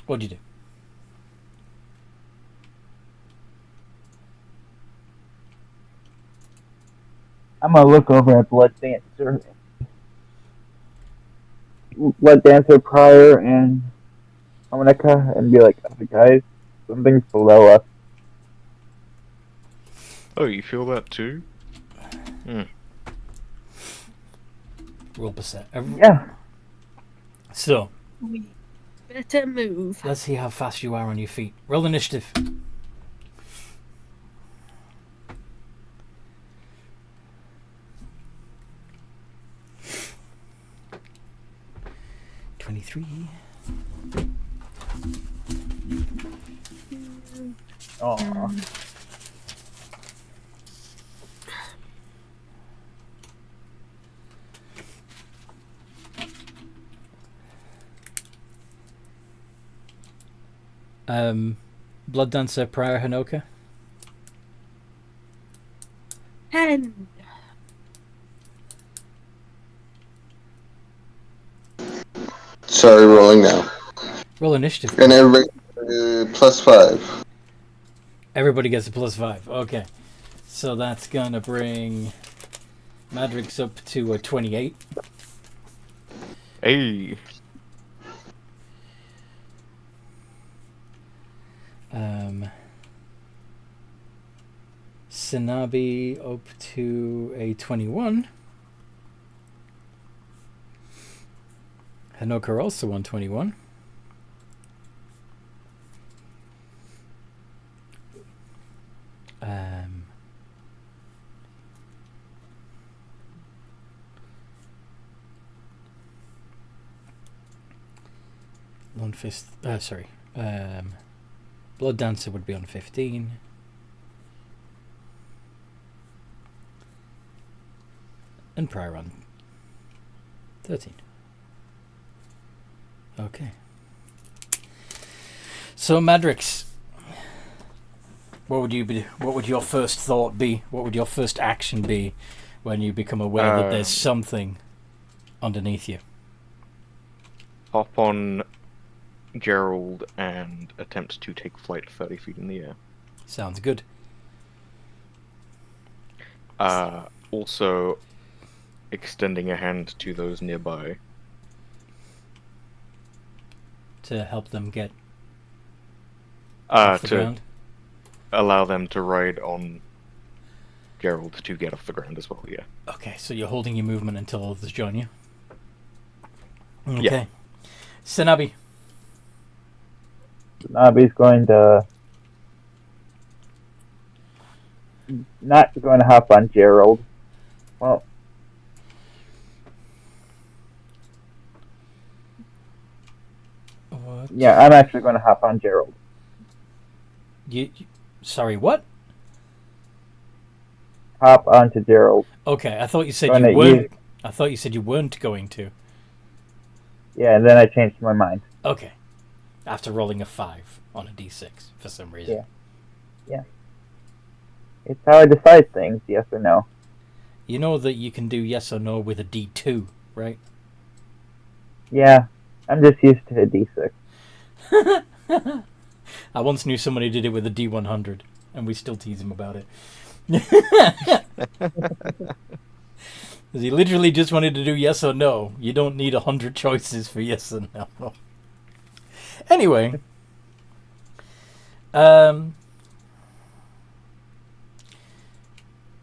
What'd you do? I'm gonna look over at Blood Dancer, Pryor, and Monica, and be like, oh, guys, something's below us. Oh, you feel that too? Roll percent. Yeah. So, We better move. let's see how fast you are on your feet. Roll initiative. Aw. Blood Dancer, Prior Hanoka. 10. Sorry, rolling now. Roll initiative. And everybody +5. Everybody gets a +5. Okay. So that's gonna bring Madrix up to a 28. Hey. Sinabi up to a 21. Hanoka also on 21. One fist. Sorry. Blood Dancer would be on 15. And Prior on 13. Okay. So Madrix, what would your first thought be? What would your first action be when you become aware that there's something underneath you? Hop on Gerald and attempt to take flight 30 feet in the air. Sounds good. Also, extending a hand to those nearby. To help them get off the ground? Allow them to ride on Gerald to get off the ground as well, yeah. Okay, so you're holding your movement until others join you? Okay. Yeah. Sinabi. Nabi's going to not going to hop on Gerald. Well, What? yeah, I'm actually going to hop on Gerald. Sorry, what? Hop onto Gerald. Okay, I thought you said Gonna you weren't. use- I thought you said you weren't going to. Yeah, and then I changed my mind. Okay. After rolling a 5 on a d6 for some reason. Yeah. It's how I decide things, yes or no. You know that you can do yes or no with a d2, right? Yeah, I'm just used to a D6. I once knew someone who did it with a d100, and we still tease him about it. Because he literally just wanted to do yes or no. You don't need 100 choices for yes or no. Anyway.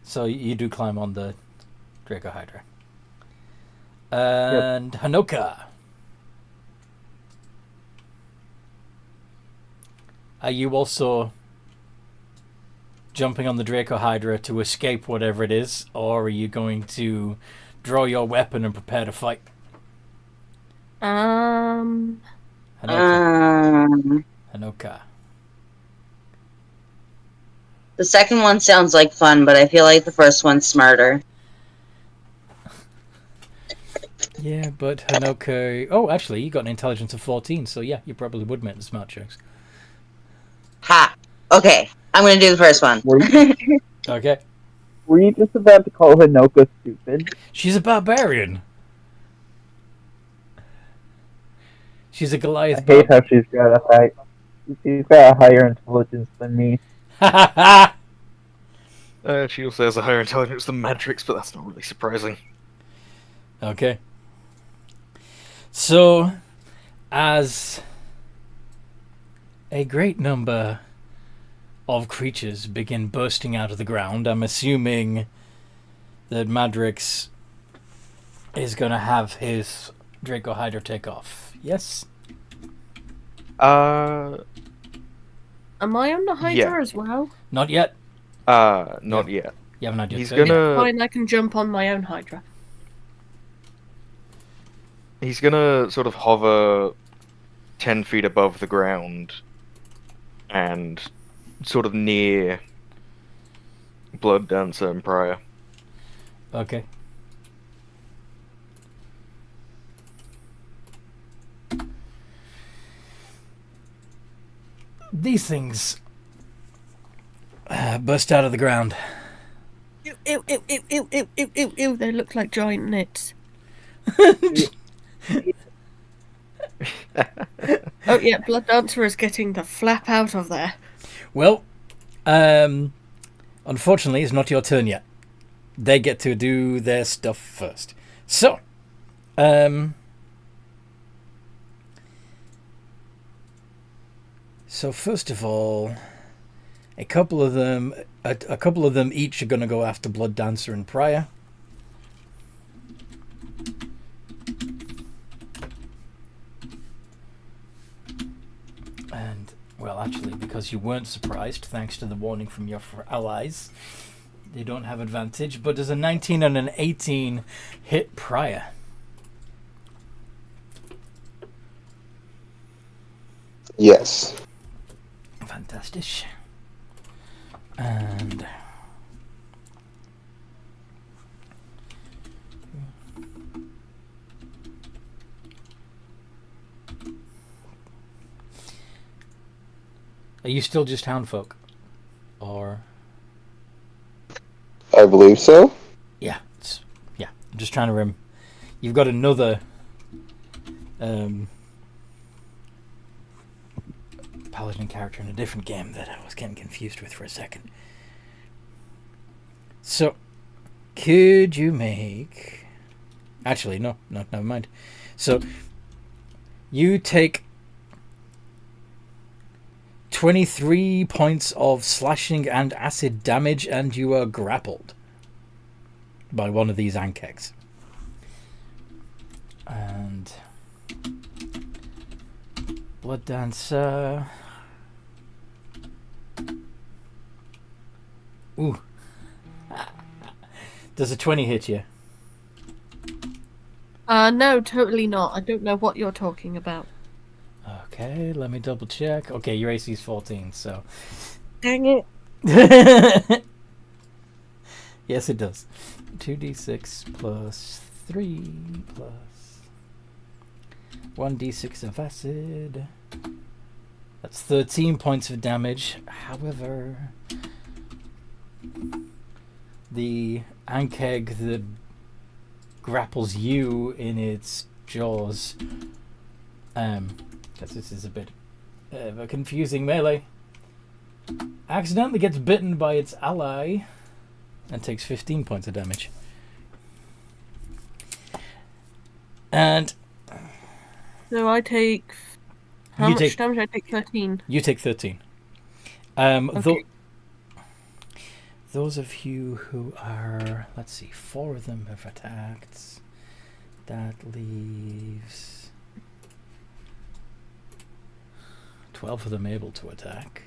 So you do climb on the Draco Hydra. And Hanoka. Are you also jumping on the Draco Hydra to escape whatever it is, or are you going to draw your weapon and prepare to fight? Um, Hanoka. The second one sounds like fun, but I feel like the first one's smarter. Yeah, but Hanoka... Oh, actually, you got an intelligence of 14, so yeah, you probably would make the smart checks. Ha! Okay, I'm gonna do the first one. Okay. Were you just about to call Hanoka stupid? She's a barbarian. She's a Goliath. I hate how she's got a higher intelligence than me. She also has a higher intelligence than Matrix, but that's not really surprising. Okay. So, as a great number of creatures begin bursting out of the ground, I'm assuming that Madrix is going to have his Draco Hydra take off. Yes? Am I on the Hydra as well? Not yet. Not yet. You haven't had your He's turn yet. gonna. Fine, I can jump on my own Hydra. He's gonna sort of hover 10 feet above the ground and sort of near Blood Dancer and Prior. Okay. These things burst out of the ground. Ew, ew, ew, ew, ew, ew, ew, ew, ew. They look like giant nits. Oh yeah, Blood Dancer is getting the flap out of there. Well, unfortunately, it's not your turn yet. They get to do their stuff first. So, first of all, a couple of them each are going to go after Blood Dancer and Prior. And, well, actually, because you weren't surprised, thanks to the warning from your allies, they don't have advantage, but does a 19 and an 18 hit Prior? Yes. Fantastic. And... Are you still just Houndfolk? Or... I believe so. Yeah. I'm just trying to remember. You've got another... Paladin character in a different game that I was getting confused with for a second. So, could you make... Actually, no, never mind. So, you take 23 points of slashing and acid damage, and you are grappled by one of these Ankegs. And... Blood Dancer... Ooh. Does a 20 hit you? No, totally not. I don't know what you're talking about. Okay, let me double check. Okay, your AC is 14, so... Dang it. Yes, it does. 2d6 plus 3 plus 1d6 of acid. That's 13 points of damage. However, the Ankeg that grapples you in its jaws, because this is a bit of a confusing melee, accidentally gets bitten by its ally and takes 15 points of damage. And So I take... How much damage? I take 13. You take 13. Okay. Those of you who are... Let's see, 4 of them have attacked. That leaves 12 of them able to attack.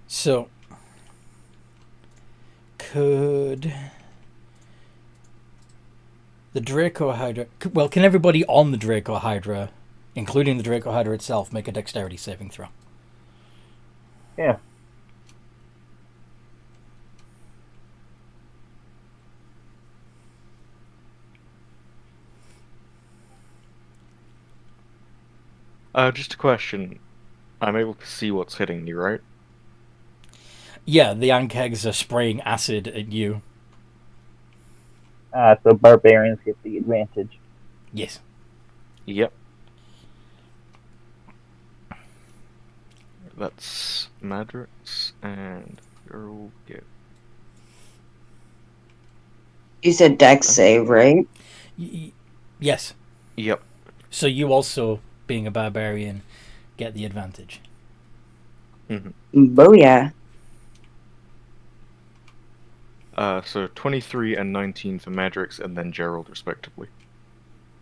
So, could the Draco Hydra... Well, can everybody on the Draco Hydra, including the Draco Hydra itself, make a dexterity saving throw? Yeah. Just a question. I'm able to see what's hitting you, right? Yeah, the Ankegs are spraying acid at you. So barbarians get the advantage. Yes. Yep. That's Madrix, and you'll get... You said Dex save, right? Yes. Yep. So you also, being a barbarian, get the advantage. Booyah. So 23 and 19 for Madrix, and then Gerald, respectively.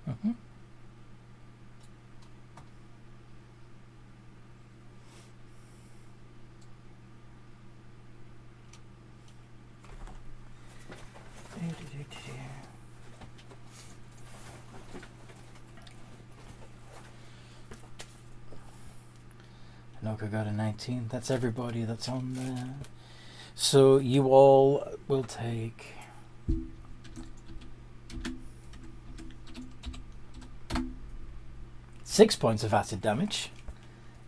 Mm-hmm. Hanoka got a 19. That's everybody that's on there. So you all will take... six points of acid damage.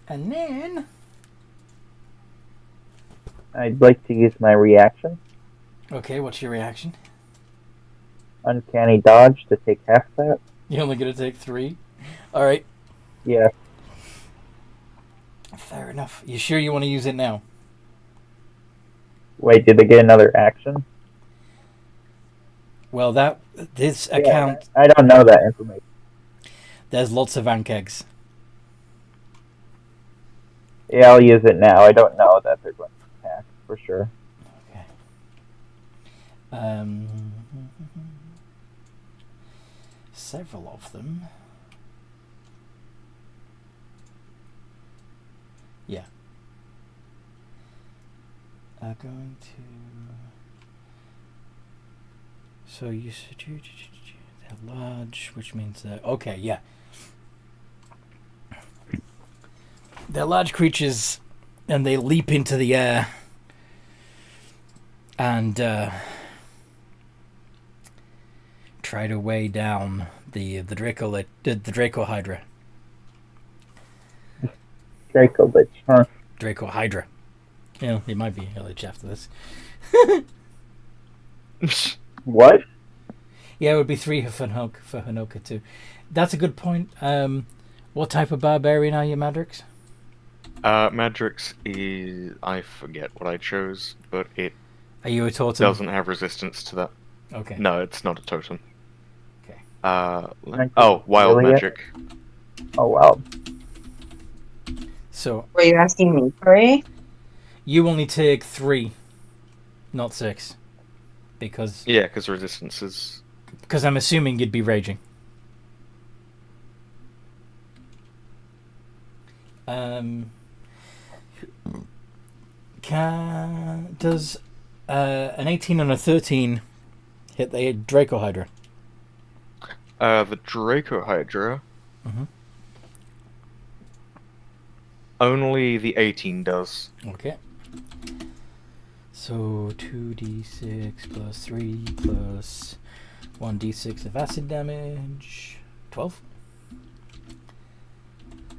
And then... I'd like to use my reaction. Okay, what's your reaction? Uncanny dodge to take half that. You're only going to take 3? Alright. Yeah. Fair enough. You sure you want to use it now? Wait, did they get another action? Well, this account... I don't know that information. There's lots of Ankegs. Yeah, I'll use it now. I don't know that they're going to attack, for sure. Okay. Several of them. Yeah. Are going to... So you said they're large, which means they're... Okay, yeah. They're large creatures, and they leap into the air. And try to weigh down the Draco Hydra. Draco Lich, huh? Draco Hydra. Yeah, it might be LH after this. What? Yeah, it would be 3 for Hanoka too. That's a good point. What type of barbarian are you, Madrix? Madrix is... I forget what I chose, but it Are you a totem? doesn't have resistance to that. Okay. No, it's not a totem. Okay. Wild Really? magic. Oh, wow. So Were you asking me, Corey? you only take 3, not 6, because Yeah, because resistance is... I'm assuming you'd be raging. Does an 18 and a 13 hit the Draco Hydra? The Draco Hydra... Mhm. Only the 18 does. Okay. So 2d6 plus 3 plus 1d6 of acid damage. 12?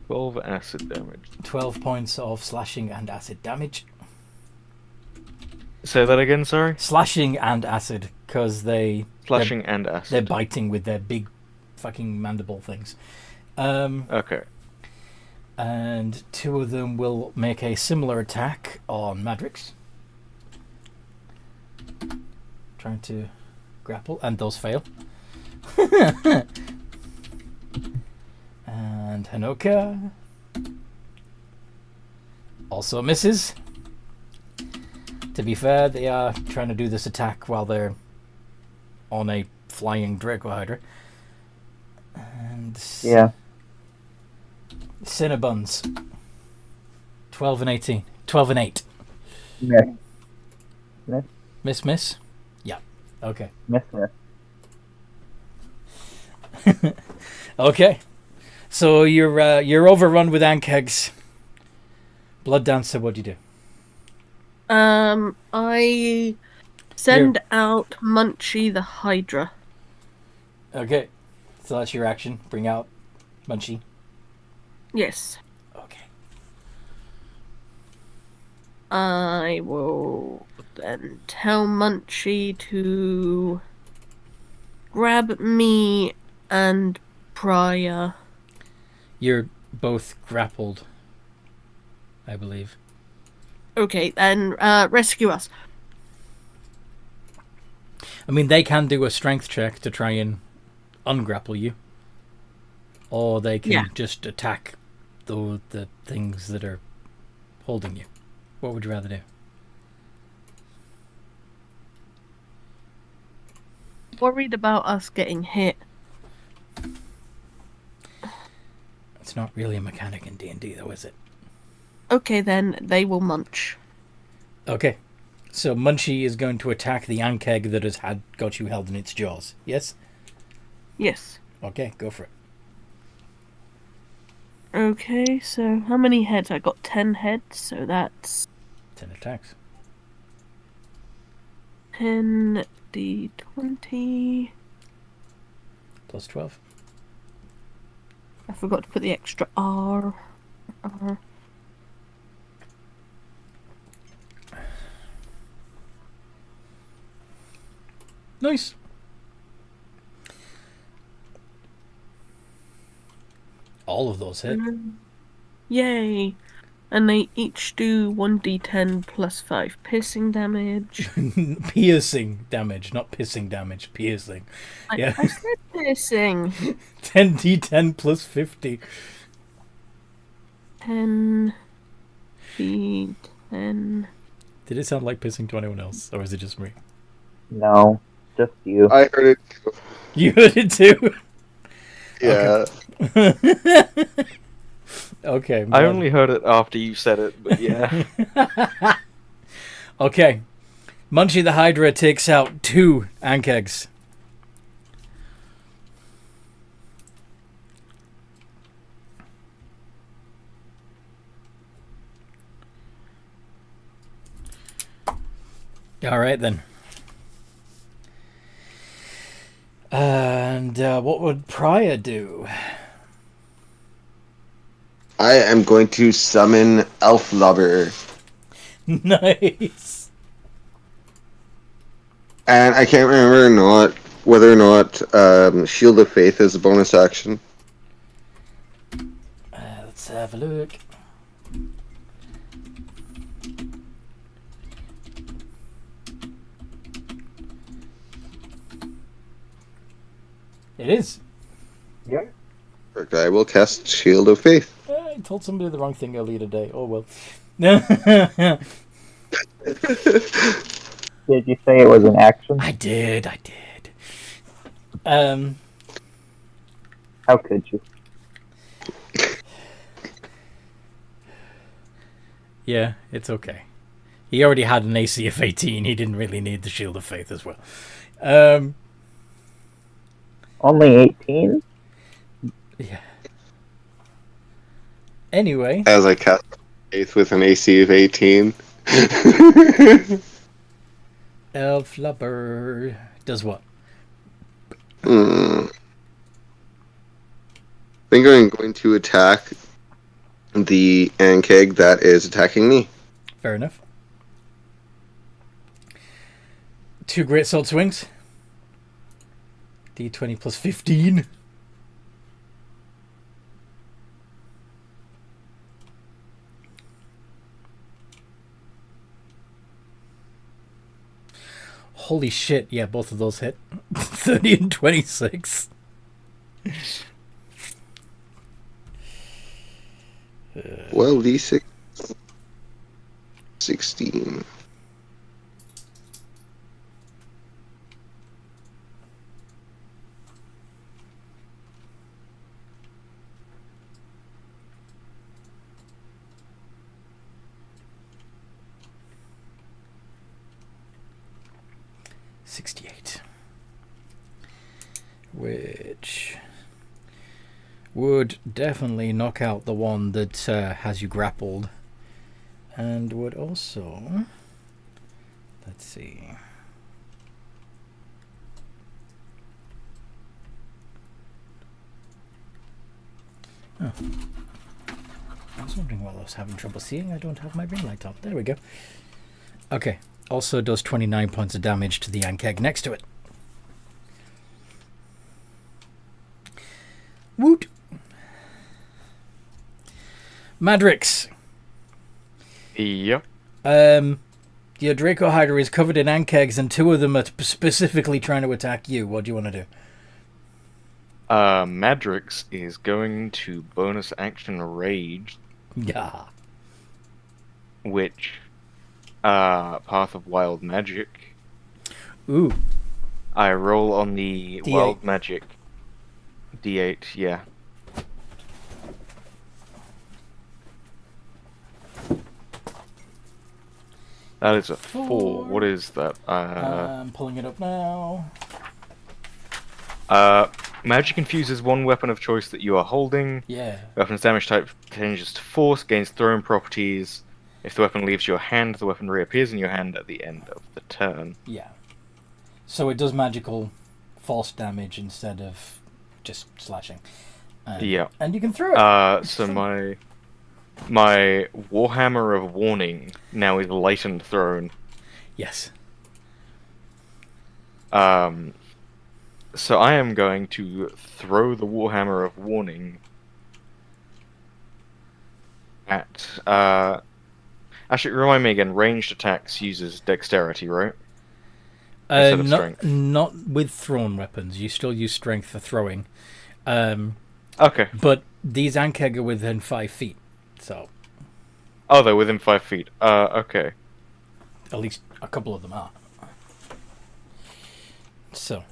12 acid damage. 12 points of slashing and acid damage. Say that again, sorry? Slashing and acid, because Slashing and acid. they're biting with their big fucking mandible things. Okay. And 2 of them will make a similar attack on Madrix. Trying to grapple, and those fail. And Hanoka also misses. To be fair, they are trying to do this attack while they're on a flying Draco Hydra. And Yeah. Cinnabuns. 12 and 18. 12 and 8. Miss. Miss. Miss? Yeah. Okay. Miss. Okay. So you're overrun with ankegs. Blood Dancer, what do you do? I send out Munchie the Hydra. Okay. So that's your action. Bring out Munchie. Yes. Okay. I will then tell Munchie to grab me and Priya. You're both grappled, I believe. Okay, then rescue us. I mean, they can do a strength check to try and ungrapple you. Or they can just attack the things that are holding you. What would you rather do? Worried about us getting hit. It's not really a mechanic in D&D, though, is it? Okay, then they will munch. Okay. So Munchie is going to attack the ankeg that has got you held in its jaws. Yes? Yes. Okay, go for it. Okay, so how many heads? I got 10 heads, so that's 10 attacks. 10 d20. Plus 12. I forgot to put the extra R. Nice. All of those hit. Yay! And they each do 1d10 plus 5 piercing damage. Piercing damage, not pissing damage. Piercing. Yeah. I said piercing. 10d10 plus 50. 10 d10. Did it sound like pissing to anyone else, or is it just me? No, just you. I heard it too. You heard it too? Yeah. Okay. I only heard it after you said it, but yeah. Okay. Munchie the Hydra takes out 2 ankegs. Alright then. And what would Priya do? I am going to summon Elf Lover. Nice. And I can't remember whether or not Shield of Faith is a bonus action. Let's have a look. It is. Yeah. I will cast Shield of Faith. I told somebody the wrong thing earlier today. Oh well. Did you say it was an action? I did. How could you? Yeah, it's okay. He already had an AC of 18. He didn't really need the Shield of Faith as well. Only 18? Yeah. Anyway. As I cast Faith with an AC of 18. Elf Lover does what? I think I'm going to attack the Ankeg that is attacking me. Fair enough. 2 great sword swings. D20 plus 15. Holy shit, yeah, both of those hit. 30 and 26. 12d6. 16. 68. Which would definitely knock out the one that has you grappled. And would also... Let's see. Oh. I was wondering why I was having trouble seeing. I don't have my ring light up. There we go. Okay. Also does 29 points of damage to the Ankeg next to it. Woot! Madrix. Yep. Your Draco Hydra is covered in Ankegs and two of them are specifically trying to attack you. What do you want to do? Madrix is going to bonus action Rage, Yeah. which, Path of Wild Magic. Ooh. I roll on the D8. Wild Magic. D8, yeah. That is a 4. What is that? I'm pulling it up now. Magic infuses one weapon of choice that you are holding. Yeah. Weapon's damage type changes to force, gains thrown properties. If the weapon leaves your hand, the weapon reappears in your hand at the end of the turn. Yeah. So it does magical force damage instead of just slashing. Yeah. And you can throw it. So my Warhammer of Warning now is light and thrown. Yes. So I am going to throw the Warhammer of Warning at... Actually, remind me again, ranged attacks uses dexterity, right? Instead of strength. Not with thrown weapons. You still use strength for throwing. Okay. But these Ankeg are within 5 feet, so... Oh, they're within 5 feet. Okay. At least a couple of them are. So...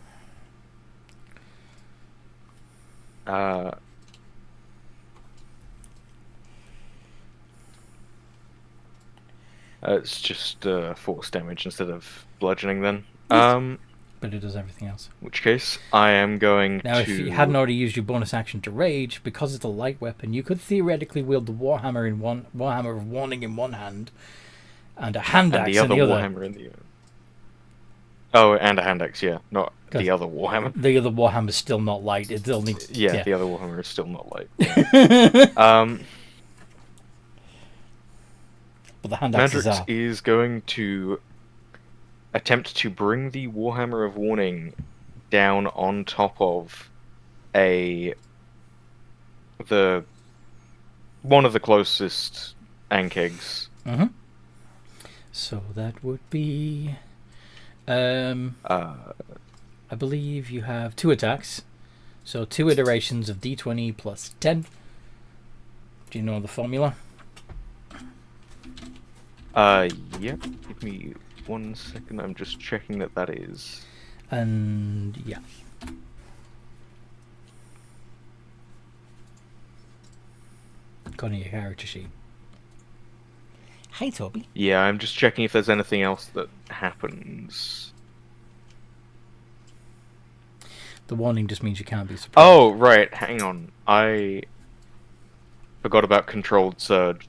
It's just force damage instead of bludgeoning then. But it does everything else. In which case, I am going Now, to... if you hadn't already used your bonus action to rage, because it's a light weapon, you could theoretically wield the Warhammer of Warning in one hand, and a hand axe in the other. Warhammer in the other. Oh, and a hand axe, yeah. Not the other Warhammer. The other Warhammer is still not light. It still needs... Yeah, the other Warhammer is still not light. Yeah. But the hand axes Madrix are. is going to attempt to bring the Warhammer of Warning down on top of one of the closest Ankegs. Mm-hmm. So that would be... I believe you have 2 attacks. So 2 iterations of D20 plus 10. Do you know the formula? Yep. Give me 1 second. I'm just checking that is. And yeah. Got your character sheet. Hi, Toby. Yeah, I'm just checking if there's anything else that happens. The warning just means you can't be surprised. Oh, right. Hang on. I forgot about controlled surge.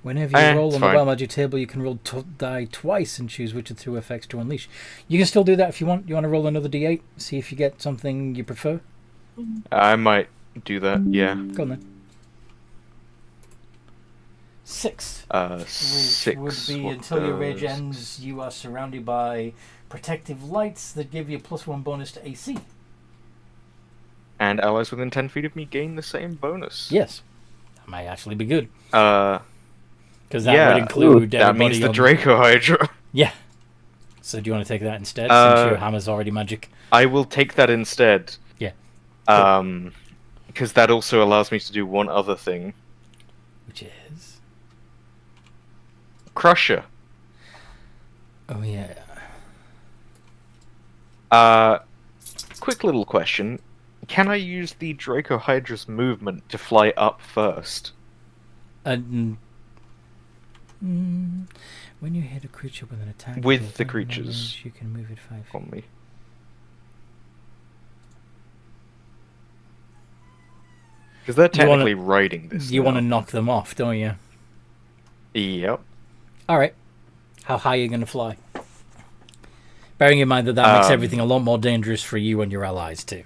Whenever you roll on the fine. Wild Magic table, you can roll die twice and choose which of the 2 effects to unleash. You can still do that if you want. You want to roll another D8, see if you get something you prefer? I might do that, yeah. Go on then. 6. 6. Would be What until your rage does- ends, you are surrounded by protective lights that give you a +1 bonus to AC. And allies within 10 feet of me gain the same bonus. Yes. That might actually be good. Because that would include that means everybody the on- Draco Hydra. Yeah. So do you want to take that instead, since your hammer's already magic? I will take that instead. Yeah. Because that also allows me to do one other thing. Which is... Crusher. Oh, yeah. Quick little question. Can I use the Draco Hydra's movement to fly up first? When you hit a creature with an attack With the within creatures. range, you can move it 5 feet. On me. Because they're You wanna- technically riding this. You want to now. knock them off, don't you? Yep. All right. How high are you going to fly? Bearing in mind that makes everything a lot more dangerous for you and your allies too.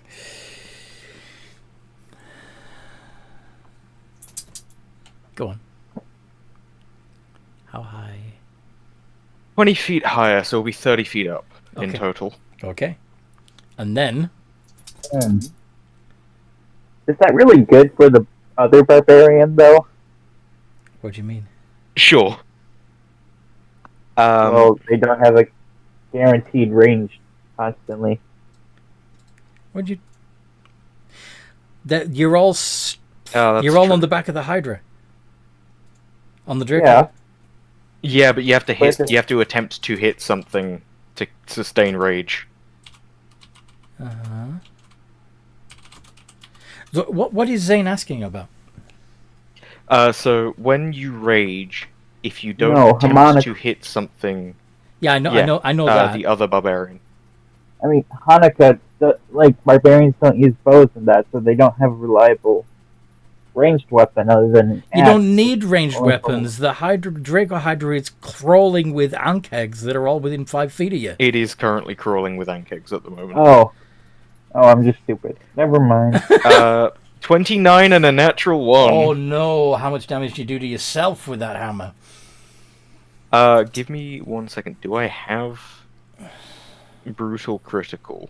Go on. How high? 20 feet higher, so it'll be 30 feet up in Okay. total. Okay. And then Is that really good for the other barbarian, though? what do you mean? Sure. Well, they don't have a guaranteed range constantly. What'd you? That you're all that's you're all true. on the back of the Hydra. On the Draco. Yeah. Yeah, but you have to hit. But- You have to attempt to hit something to sustain rage. Uh-huh. What is Zane asking about? So when you rage, if you don't No, attempt harmonic- to hit something, Yeah, I know, Yeah, I know that. the other barbarian. I mean, Hanukkah, barbarians don't use bows and that, so they don't have a reliable ranged weapon other than an You axe. don't need ranged Only weapons. The Draco Hydra is crawling with ankegs that are all within 5 feet of you. It is currently crawling with ankegs at the moment. Oh, I'm just stupid. Never mind. 29 and a natural 1. Oh no! How much damage do you do to yourself with that hammer? Give me 1 second. Do I have brutal critical?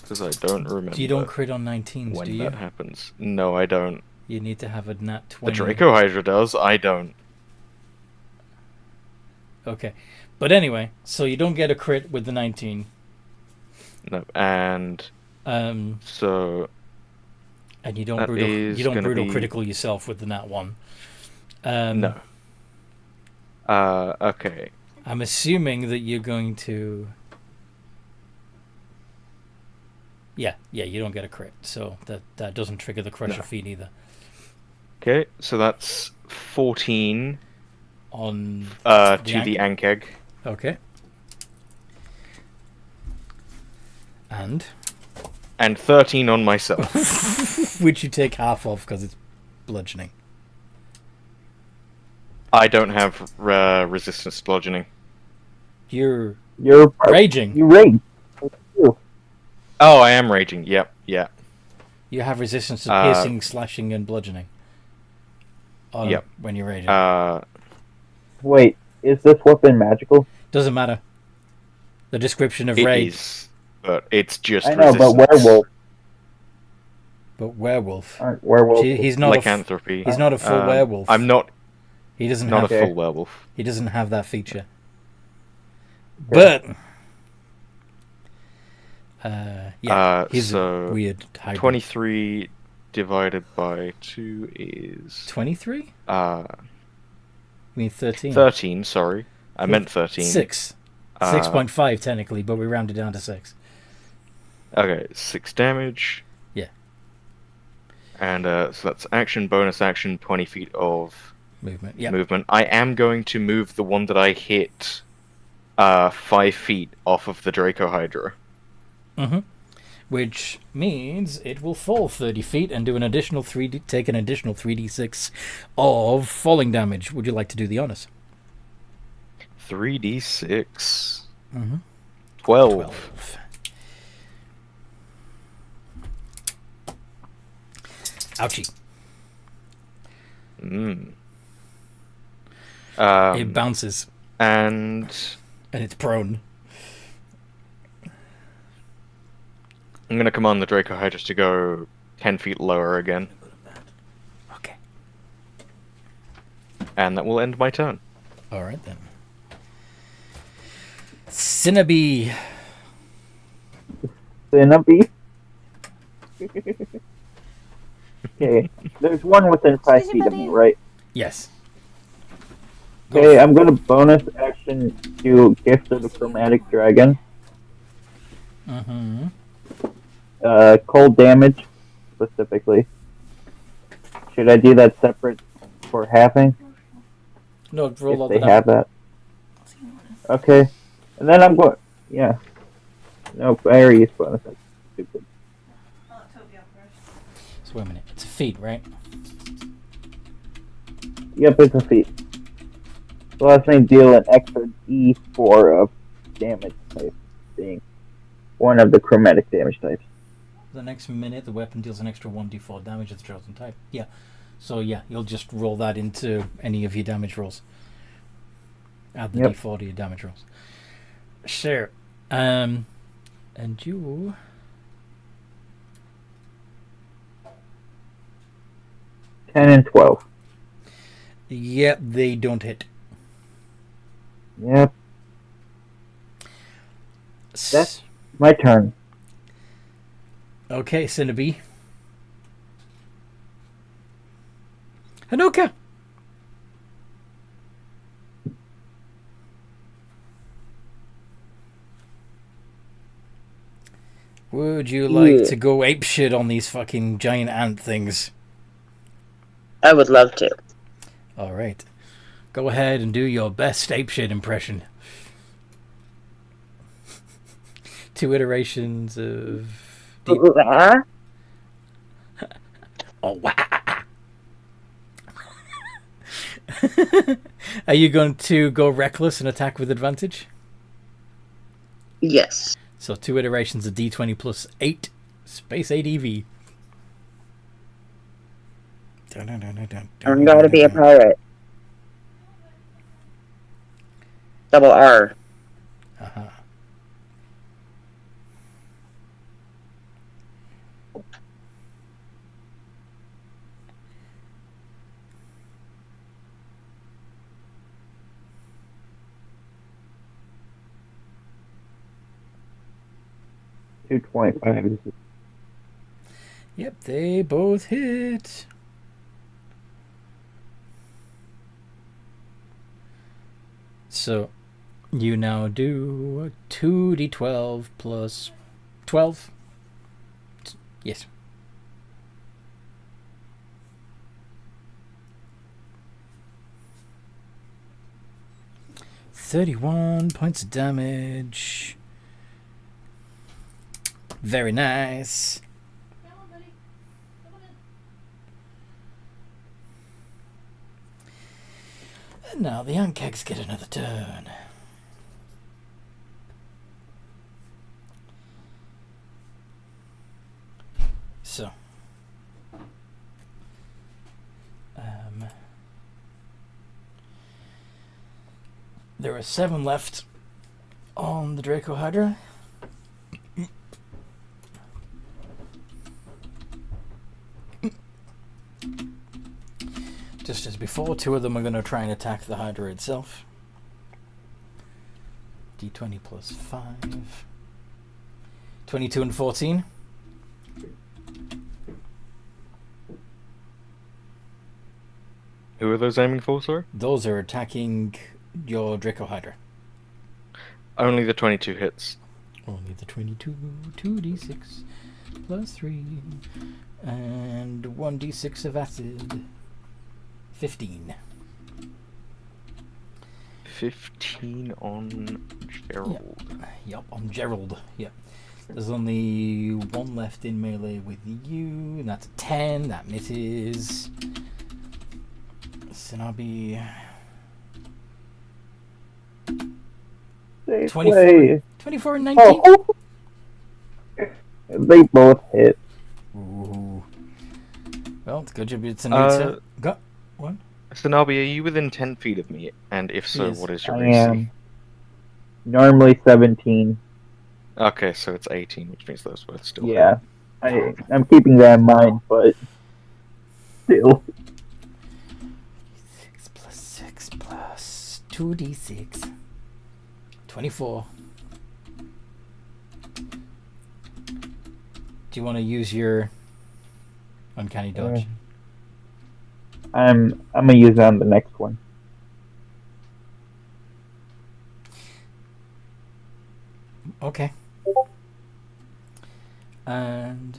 Because I don't remember. You don't crit on 19s, when do you? that happens. No, I don't. You need to have a nat The 20. Draco Hydra does. I don't. Okay, but anyway, so you don't get a crit with the 19. No, and so and you don't that is gonna brutal be- critical yourself with the nat 1. no. Okay. I'm assuming that you're going to. Yeah, you don't get a crit, so that doesn't trigger the Crusher No. feat either. Okay, so that's 14 On to the Ankeg. okay, and And 13 on myself. which you take half off because it's bludgeoning. I don't have resistance to bludgeoning. You're You're raging. You rage. Oh, I am raging. Yep, yeah. You have resistance to piercing, slashing, and bludgeoning. Yep. When you're raging. Wait, is this weapon magical? Doesn't matter. The description of It rage. is, but it's just I know, but resistance. Werewolf. Aren't werewolves? He's not Lycanthropy. he's not a full werewolf. I'm not He doesn't not have. a full werewolf. He doesn't have that feature. But he's so a weird hybrid. 23 divided by 2 is 23? uh I mean 13. 13, sorry. I meant 13. 6. 6.5 technically, but we rounded down to 6. Okay, 6 damage. Yeah. And so that's action, bonus action, 20 feet of Movement. Yeah. movement. I am going to move the one that I hit 5 feet off of the Draco Hydra. Mm-hmm. Which means it will fall 30 feet and do an additional take an additional 3d6 of falling damage. Would you like to do the honors? 3d6. Mm-hmm. 12. Ouchie. It bounces And and it's prone. I'm going to command the Draco Hydra to go 10 feet lower again. Okay. And that will end my turn. All right then. Cinnabee. Cinnabee? Okay, there's one within 5 feet of me, right? Yes. Okay, I'm gonna bonus action to Gift of the Chromatic Dragon. Mm-hmm. Cold damage, specifically. Should I do that separate for halving? No, roll If all they the have damage. that. Okay. And then I'm going. Yeah. No, Aries bonus. That's stupid. So wait a minute. It's a feat, right? Yep, it's a feat. So let's say deal an extra D4 of damage type, being one of the chromatic damage types. For the next minute, the weapon deals an extra 1d4 damage to the chosen type. Yeah. So yeah, you'll just roll that into any of your damage rolls. Add the d4 to your damage rolls. Sure. And you... $10 and $12. Yep, they don't hit. Yep. That's my turn. Okay, Cinnabee. Hanukkah! Would you like to go apeshit on these fucking giant ant things? I would love to. Alright. Go ahead and do your best apeshit impression. 2 iterations of... Oh, wow! Are you going to go reckless and attack with advantage? Yes. So 2 iterations of D20 plus 8. Space 8 EV. I'm going to be a pirate. Double R. Uh-huh. $225. Yep, they both hit. So, you now do 2d12 plus 12. Yes. $31 points of damage. Very nice. And now the Ankegs get another turn. So. There are 7 left on the Draco Hydra. Just as before, 2 of them are going to try and attack the Hydra itself. D20 plus 5. 22 and 14. Who are those aiming for, sorry? Those are attacking your Draco Hydra. Only the 22 hits. Only the 22. 2d6 plus 3. And 1d6 of acid. 15. 15 on Gerald. Yep, on Gerald. Yep. There's only 1 left in melee with you, and that's a 10. That misses. Sinabi. 24 and 19. Oh. They both hit. Ooh. Well, it's good job. It's a new Go. What? Sanabi, are you within 10 feet of me? And if so, Yes. what is your I AC? am. Normally 17. Okay, so it's 18, which means those both still Yeah. I'm keeping that in mind, but still. 6 plus 6 plus 2d6. 24. Do you want to use your uncanny dodge? I'm gonna use it on the next one. Okay. And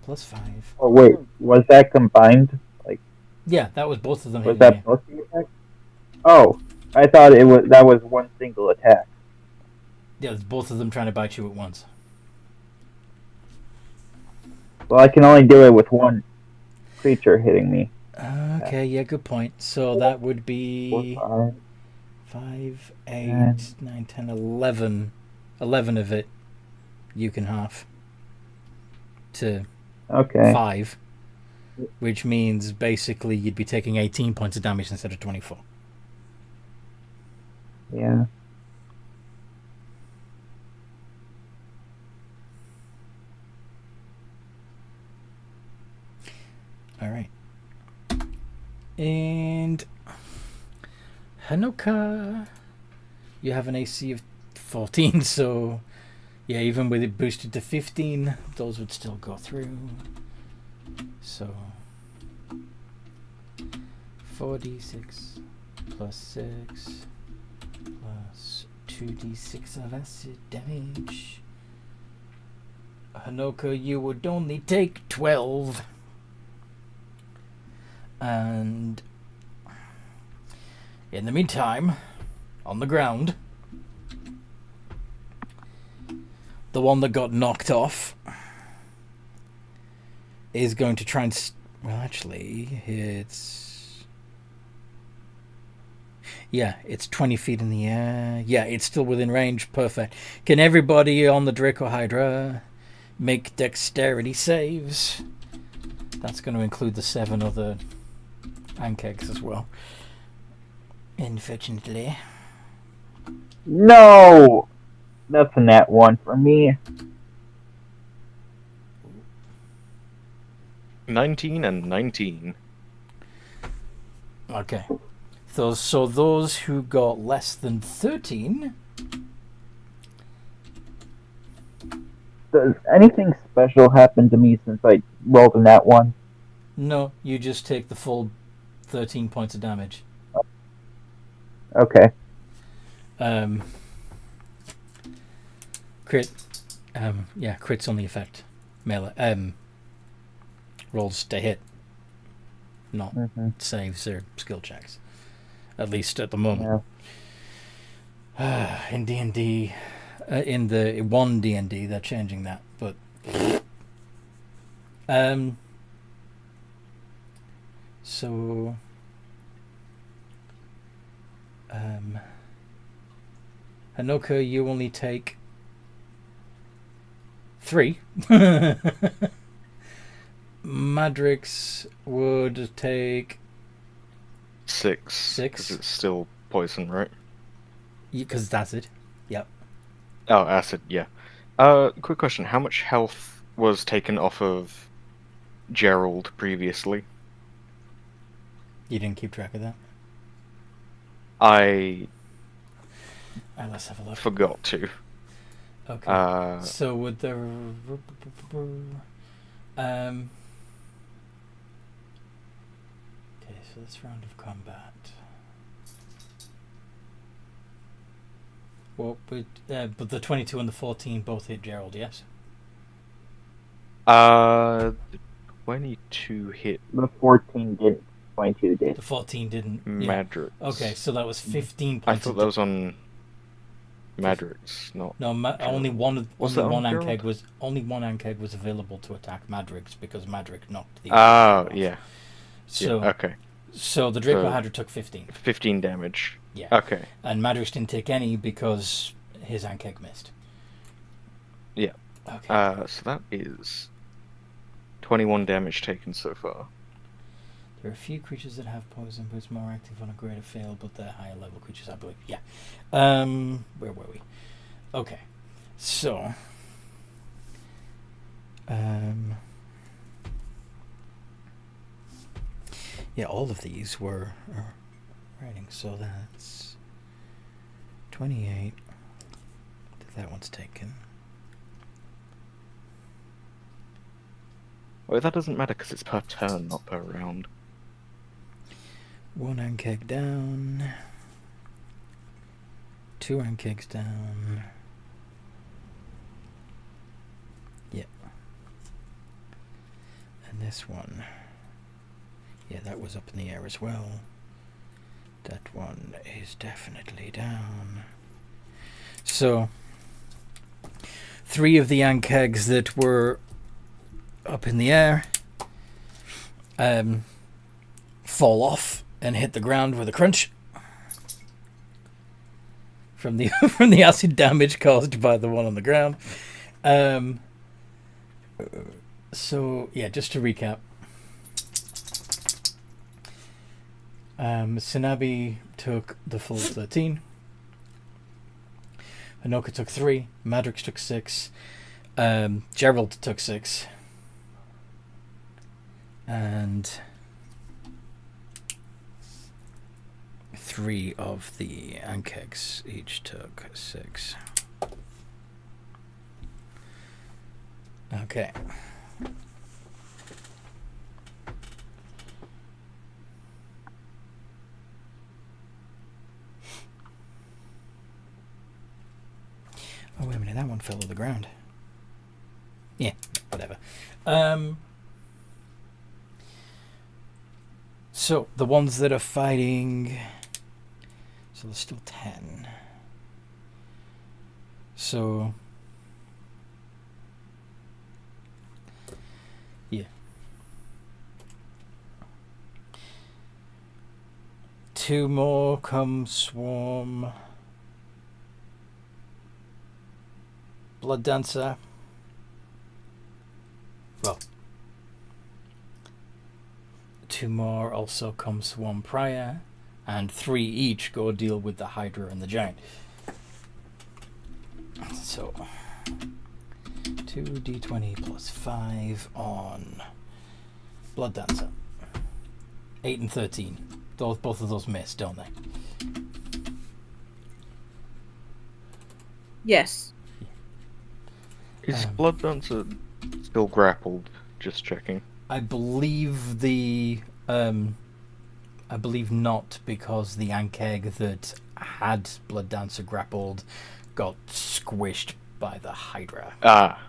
plus 5. Oh wait, was that combined? Like Yeah, that was both of them Was hitting that you. both the attacks? Oh, I thought that was one single attack. Yeah, it's both of them trying to bite you at once. Well, I can only do it with one creature hitting me. Okay, yeah, good point. So that would 4, be 5, 5, 8, 10. 9, 10, 11. 11 of it you can half to Okay. 5, which means basically you'd be taking 18 points of damage instead of 24. Yeah. All right. And Hanoka, you have an AC of 14, so yeah, even with it boosted to 15, those would still go through. So 4d6 plus 6 plus 2d6 of acid damage. Hanoka, you would only take 12. And in the meantime, on the ground, the one that got knocked off is going to try and... well, actually, it's... yeah, it's 20 feet in the air. Yeah, it's still within range. Perfect. Can everybody on the Dracohydra make dexterity saves? That's going to include the 7 other ankegs as well. Unfortunately. No! That's a nat 1 for me. 19 and 19. Okay. So those who got less than 13... Does anything special happen to me since I rolled a nat 1? no, you just take the full 13 points of damage. Okay. Crit. Yeah, crit's only effect. Melee. Rolls to hit. Not saves or skill checks. At least at the moment. Yeah. In D&D... in the 1 D&D, they're changing that, but... So... Hanoka, you only take 3. Madrix would take 6. 6. Because it's still poison, right? Because that's it. Yep. Oh, acid, yeah. Quick question. How much health was taken off of Gerald previously? You didn't keep track of that? Let's have a look. Forgot to. Okay. So with the... okay, so this round of combat... well, but the 22 and the 14 both hit Gerald, yes? The 22 hit The 14 didn't. 22 did. The 14 didn't. Yeah. Madrix. Okay, so that was 15 I points. thought that was on Madrix, not... No, only one Gerald? Ankeg was available to attack Madrix because Madrix knocked the... oh, yeah. So, yeah, okay. So the Dracohydra took 15. 15 damage. Yeah. Okay. And Madrix didn't take any because his Ankeg missed. Yeah. Okay. So that is 21 damage taken so far. There are a few creatures that have poison, but it's more active on a greater fail, but they're higher level creatures, I believe. Yeah. Where were we? Okay. So... yeah, all of these were writing, so that's 28. That one's taken. Well, that doesn't matter because it's per turn, not per round. 1 Ankeg down. 2 Ankegs down. Yep. And this one. Yeah, that was up in the air as well. That one is definitely down. So, 3 of the ankegs that were up in the air fall off and hit the ground with a crunch from the from the acid damage caused by the one on the ground. So yeah, just to recap, Sinabi took the full 13. Anoka took 3. Madrix took 6. Gerald took 6. And 3 of the ankegs each took 6. Okay. Oh, wait a minute, that one fell to the ground. Yeah, whatever. So, the ones that are fighting... So, there's still 10. So... Yeah. 2 more come swarm... Blood Dancer. Well, 2 more also come Swarm Prior, and 3 each go deal with the Hydra and the Giant. So, 2d20 plus 5 on Blood Dancer. 8 and 13. Both of those miss, don't they? Yes. Is Blood Dancer still grappled? Just checking. I believe I believe not, because the Ankeg that had Blood Dancer grappled got squished by the Hydra. Ah.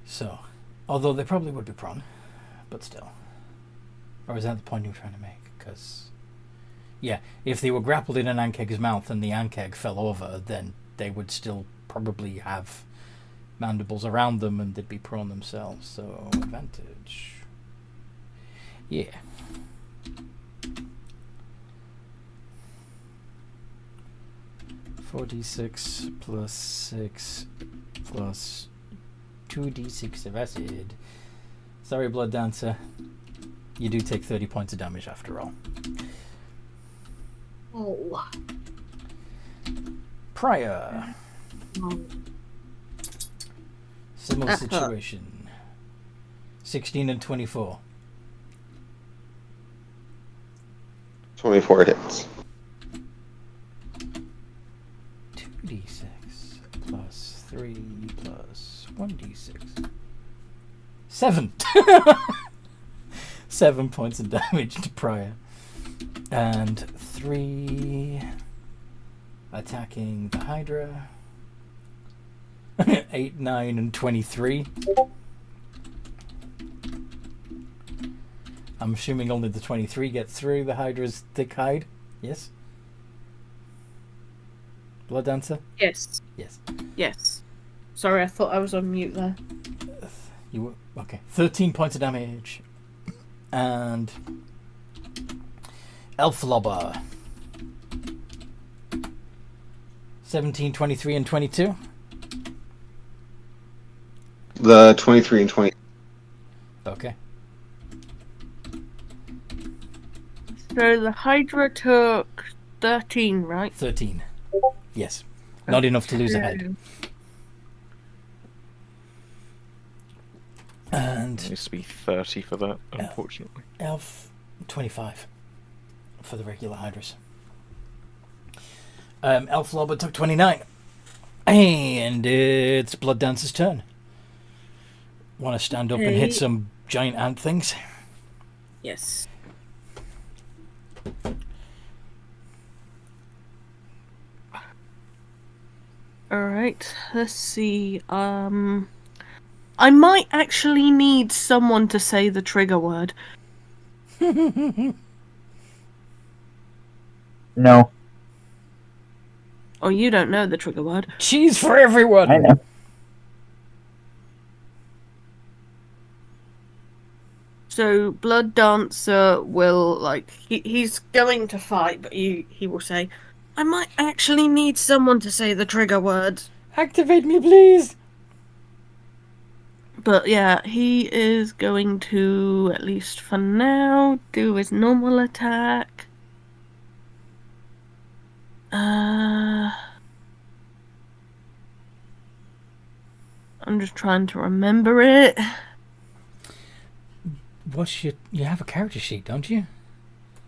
So, although they probably would be prone, but still. Or is that the point you were trying to make? Because, yeah, if they were grappled in an Ankeg's mouth and the Ankeg fell over, then they would still probably have mandibles around them and they'd be prone themselves. So, advantage. Yeah. $4d6 plus 6 plus 2d6 of acid. Sorry, Blood Dancer. You do take 30 points of damage after all. Oh. Prior. Oh. Similar situation. 16 and 24. 24 hits. 2d6 plus 3 plus 1d6. 7! 7 points of damage to Prior. And 3 attacking the Hydra. 8, 9, and 23. I'm assuming only the 23 gets through the Hydra's thick hide. Yes? Blood Dancer? Yes. Yes. Yes. Sorry, I thought I was on mute there. You were? Okay. 13 points of damage. And Elf Lobber. 17, 23, and 22. The 23 and 20. Okay. So the Hydra took 13, right? 13. Yes. Not enough to lose a head. And It needs to be 30 for that, unfortunately. Elf 25 for the regular Hydras. Elf Lobber took 29. And it's Blood Dancer's turn. Want to stand up and hit some giant ant things? Yes. Alright, let's see. I might actually need someone to say the trigger word. No, Oh, you don't know the trigger word. Cheese for everyone! I know. So Blood Dancer will, like, he's going to fight, but he will say, I might actually need someone to say the trigger word. Activate me, please! But yeah, he is going to, at least for now, do his normal attack. I'm just trying to remember it. What's your... You have a character sheet, don't you?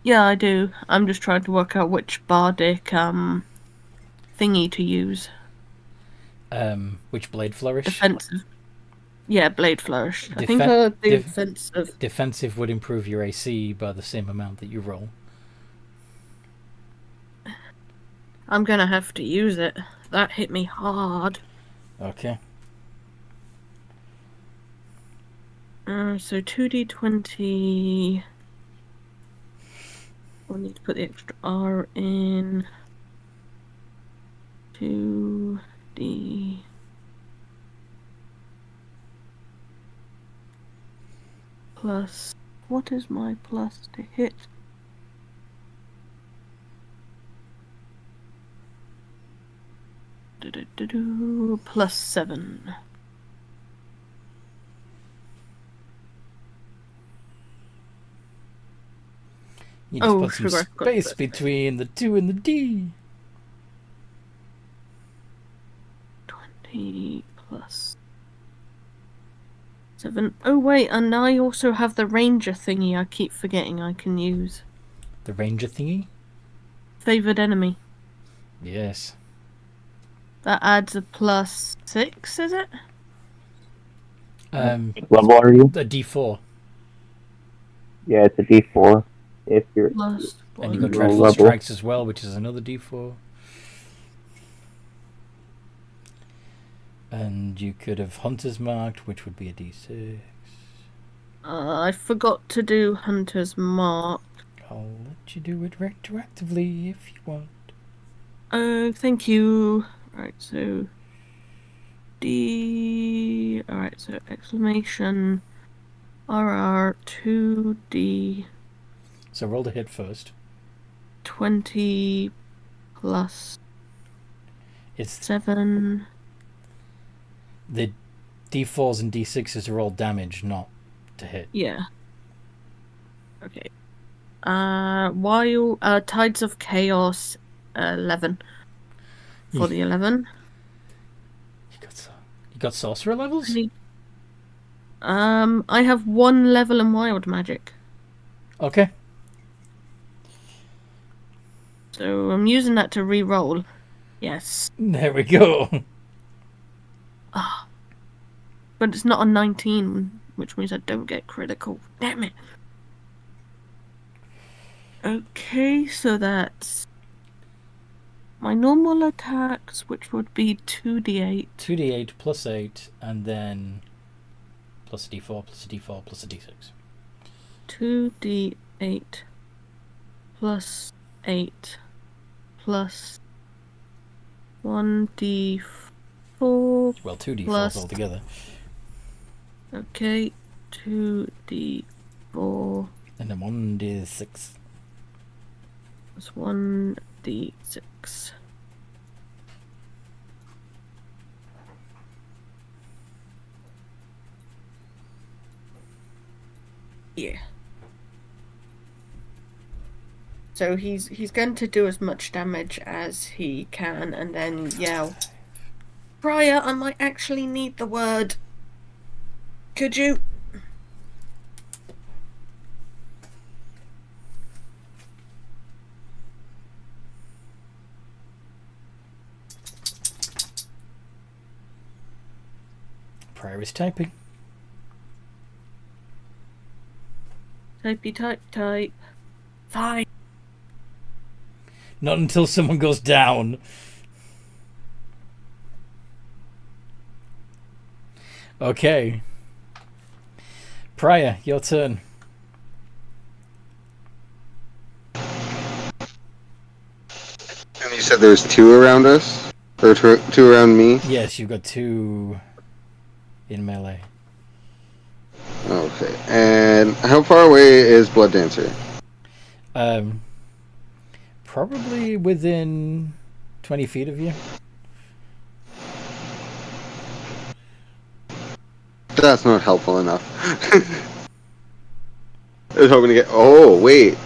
Yeah, I do. I'm just trying to work out which bardic thingy to use. Which blade flourish? Defensive. Yeah, Blade Flourish. I think I'll do defensive. Defensive would improve your AC by the same amount that you roll. I'm gonna have to use it. That hit me hard. Okay. So 2d20. We'll need to put the extra R in. 2d. Plus. What is my plus to hit? Plus 7. You just put some space between the 2 and the D. 20 plus 7. Oh wait, and I also have the ranger thingy I keep forgetting I can use. The ranger thingy? Favored enemy. Yes. That adds a plus 6, is it? What level are you? A D4. Yeah, it's a D4. If you're Plus and you got low dreadful level. strikes as well, which is another D4. And you could have Hunter's Marked, which would be a D6. I forgot to do Hunter's Mark. I'll let you do it retroactively if you want. Oh, thank you. Right, so D. Alright, so exclamation RR 2D So roll the hit first. 20 plus It's 7. the D4s and D6s are all damage, not to hit. Yeah. Okay. While Tides of Chaos 11 for the 11. You got sorcerer levels? I have 1 level in wild magic. Okay. So I'm using that to re-roll. Yes. There we go. Ah. But it's not a 19, which means I don't get critical. Damn it. Okay, so that's my normal attacks, which would be 2d8. 2d8 plus 8, and then plus a d4, plus a d4, plus a d6. 2d8 plus 8 plus 1d4. Well, 2d4s plus, altogether. Okay, 2d4. And then 1d6. Plus 1d6. Yeah. So he's going to do as much damage as he can and then yell, Briar, I might actually need the word. Could you? Prior is typing. Typey type. Fine. Not until someone goes down. Okay. Prior, your turn. said there's 2 around us? Or 2 around me? Yes, you've got 2 in melee. Okay. And how far away is Blood Dancer? Probably within 20 feet of you. That's not helpful enough. I was hoping to get... Oh, wait.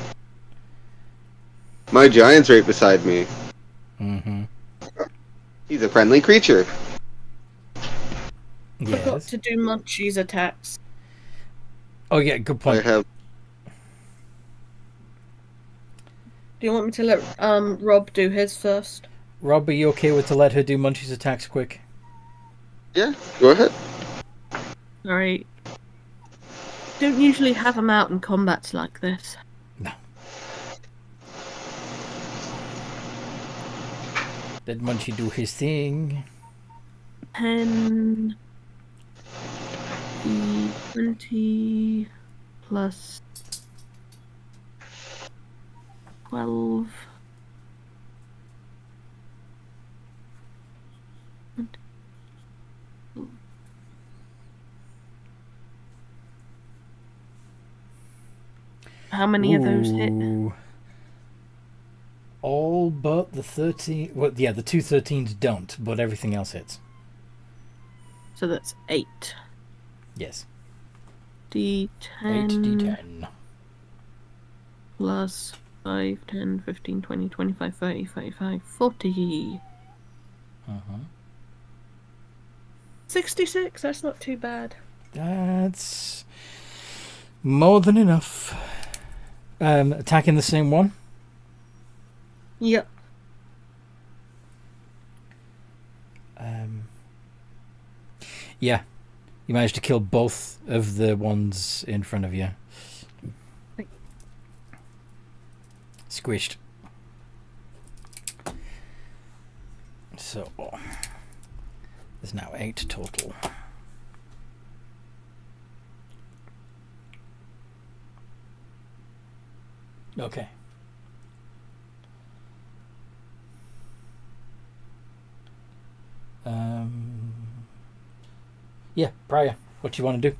My giant's right beside me. Mm-hmm. He's a friendly creature. Forgot Yes. to do Munchie's attacks. Oh, yeah, good I point. have... Do you want me to let Rob do his first? Rob, are you okay with to let her do Munchie's attacks quick? Yeah, go ahead. Alright. Don't usually have them out in combats like this. No. Let Munchie do his thing. 10... 20... plus... 12... How many of those hit? Ooh. All but the 13... Well, yeah, the 2 13s don't, but everything else hits. So that's 8. Yes. D10 8d10. plus 5, 10, 15, 20, 25, 30, 35, 40. Uh-huh. 66, that's not too bad. That's more than enough. Attacking the same one. Yep. Yeah, you managed to kill both of the ones in front of you. Squished. So there's now 8 total. Okay. Yeah, Briar, what do you want to do?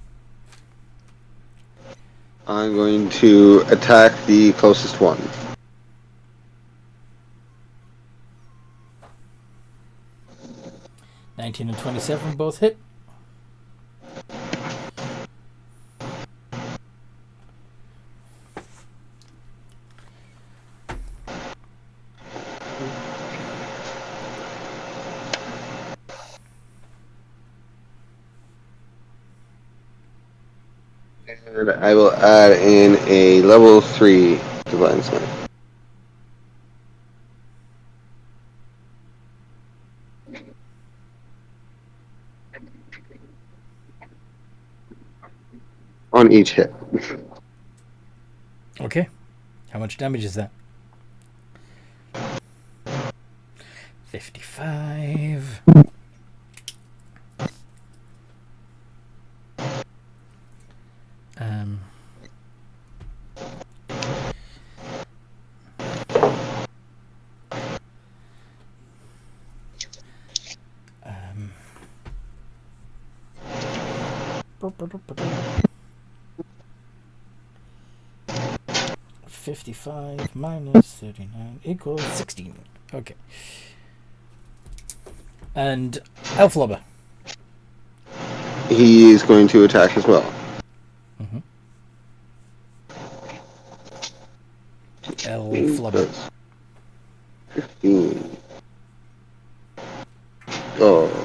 I'm going to attack the closest one. $19 and $27 both hit. And I will add in a level 3 Divine Smite. On each hit. Okay. How much damage is that? 55. Um, um, 55 minus 39 equals 16. Okay. And Elf Lobber. He is going to attack as well. Mm-hmm. Elf Lobber. 15. Oh.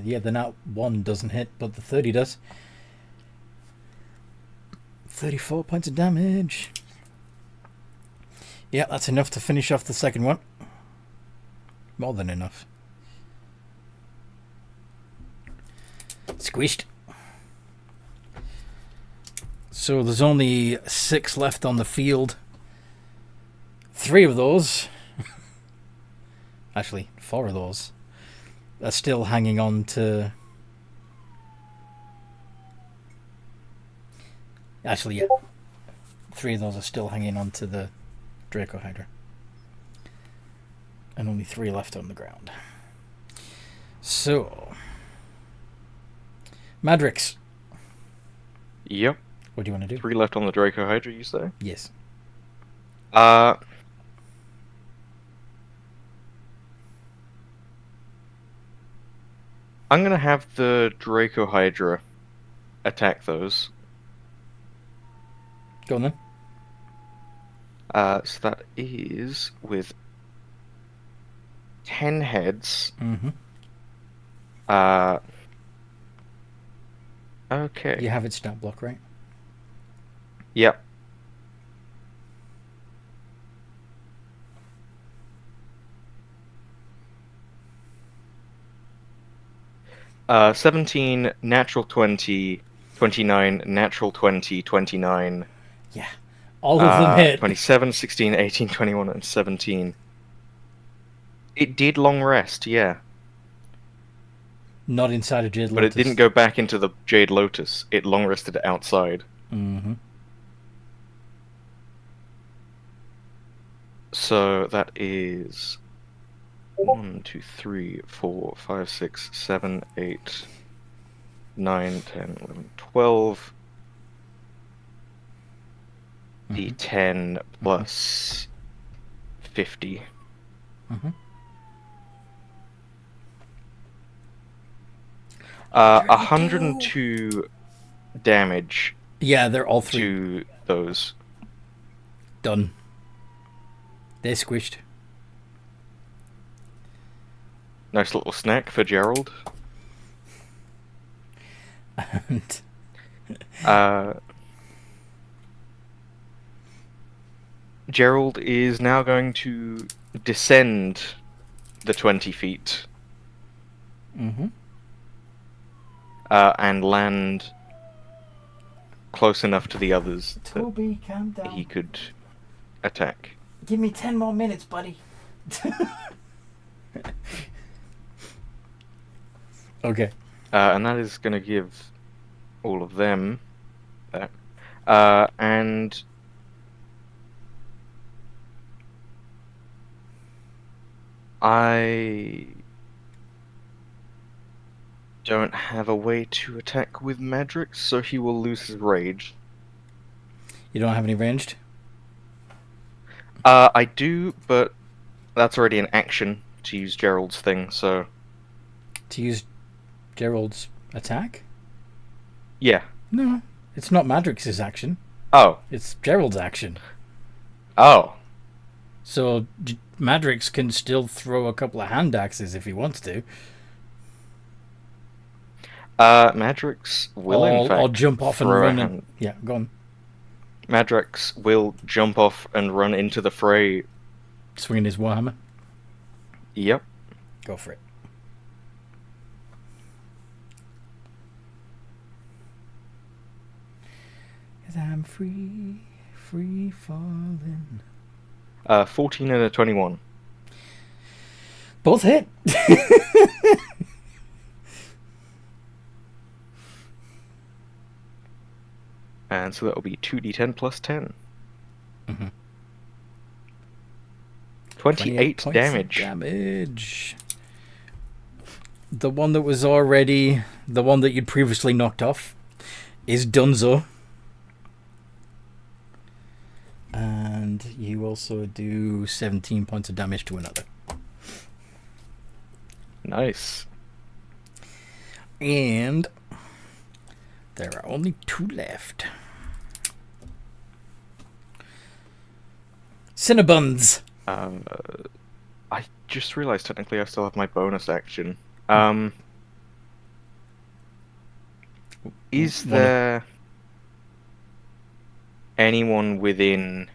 Yeah, the nat 1 doesn't hit, but the 30 does. 34 points of damage. Yeah, that's enough to finish off the second one. More than enough. Squished. So there's only 6 left on the field. 3 of those, actually 4 of those, are still hanging on to. Actually, yeah, 3 of those are still hanging on to the Draco Hydra, and only 3 left on the ground. So, Madrix, Yep. what do you want to do? 3 left on the Draco Hydra, you say? Yes. I'm gonna have the Draco Hydra attack those. Go on then. So that is with 10 heads. Mm-hmm. Okay. You have its stat block, right? Yep. Uh, 17, natural 20, 29, natural 20, 29. Yeah. All of them hit. 27, 16, 18, 21, and 17. It did long rest, yeah. Not inside of Jade Lotus. But it didn't go back into the Jade Lotus. It long rested outside. Mm-hmm. So that is 1, 2, 3, 4, 5, 6, 7, 8, 9, 10, 11, 12. D10 plus 50. Mm-hmm. 102 damage Yeah, they're all 3 to those. done. They're squished. Nice little snack for Gerald. And Gerald is now going to descend the 20 feet mm-hmm. And land close enough to the others that Toby, calm down. he could attack. Give me 10 more minutes, buddy. Okay. And that is going to give all of them that. And I don't have a way to attack with Madrix, so he will lose his rage. You don't have any ranged? I do, but that's already an action to use Gerald's thing, so... To use Gerald's attack? Yeah. No, it's not Madrix's action. Oh. It's Gerald's action. Oh. So Madrix can still throw a couple of hand axes if he wants to. Madrix will in fact or jump off and throw a run. hand. Yeah, go on. Madrix will jump off and run into the fray. Swinging his warhammer. Yep. Go for it. Cause I'm free falling. 14 and a 21. Both hit. And so that will be 2d10 plus 10. Mm-hmm. 28 points damage. Of damage. The one that was already... The one that you'd previously knocked off is Dunzo. And you also do 17 points of damage to another. Nice. And there are only 2 left. Cinnabuns. I just realized technically I still have my bonus action. Is there anyone within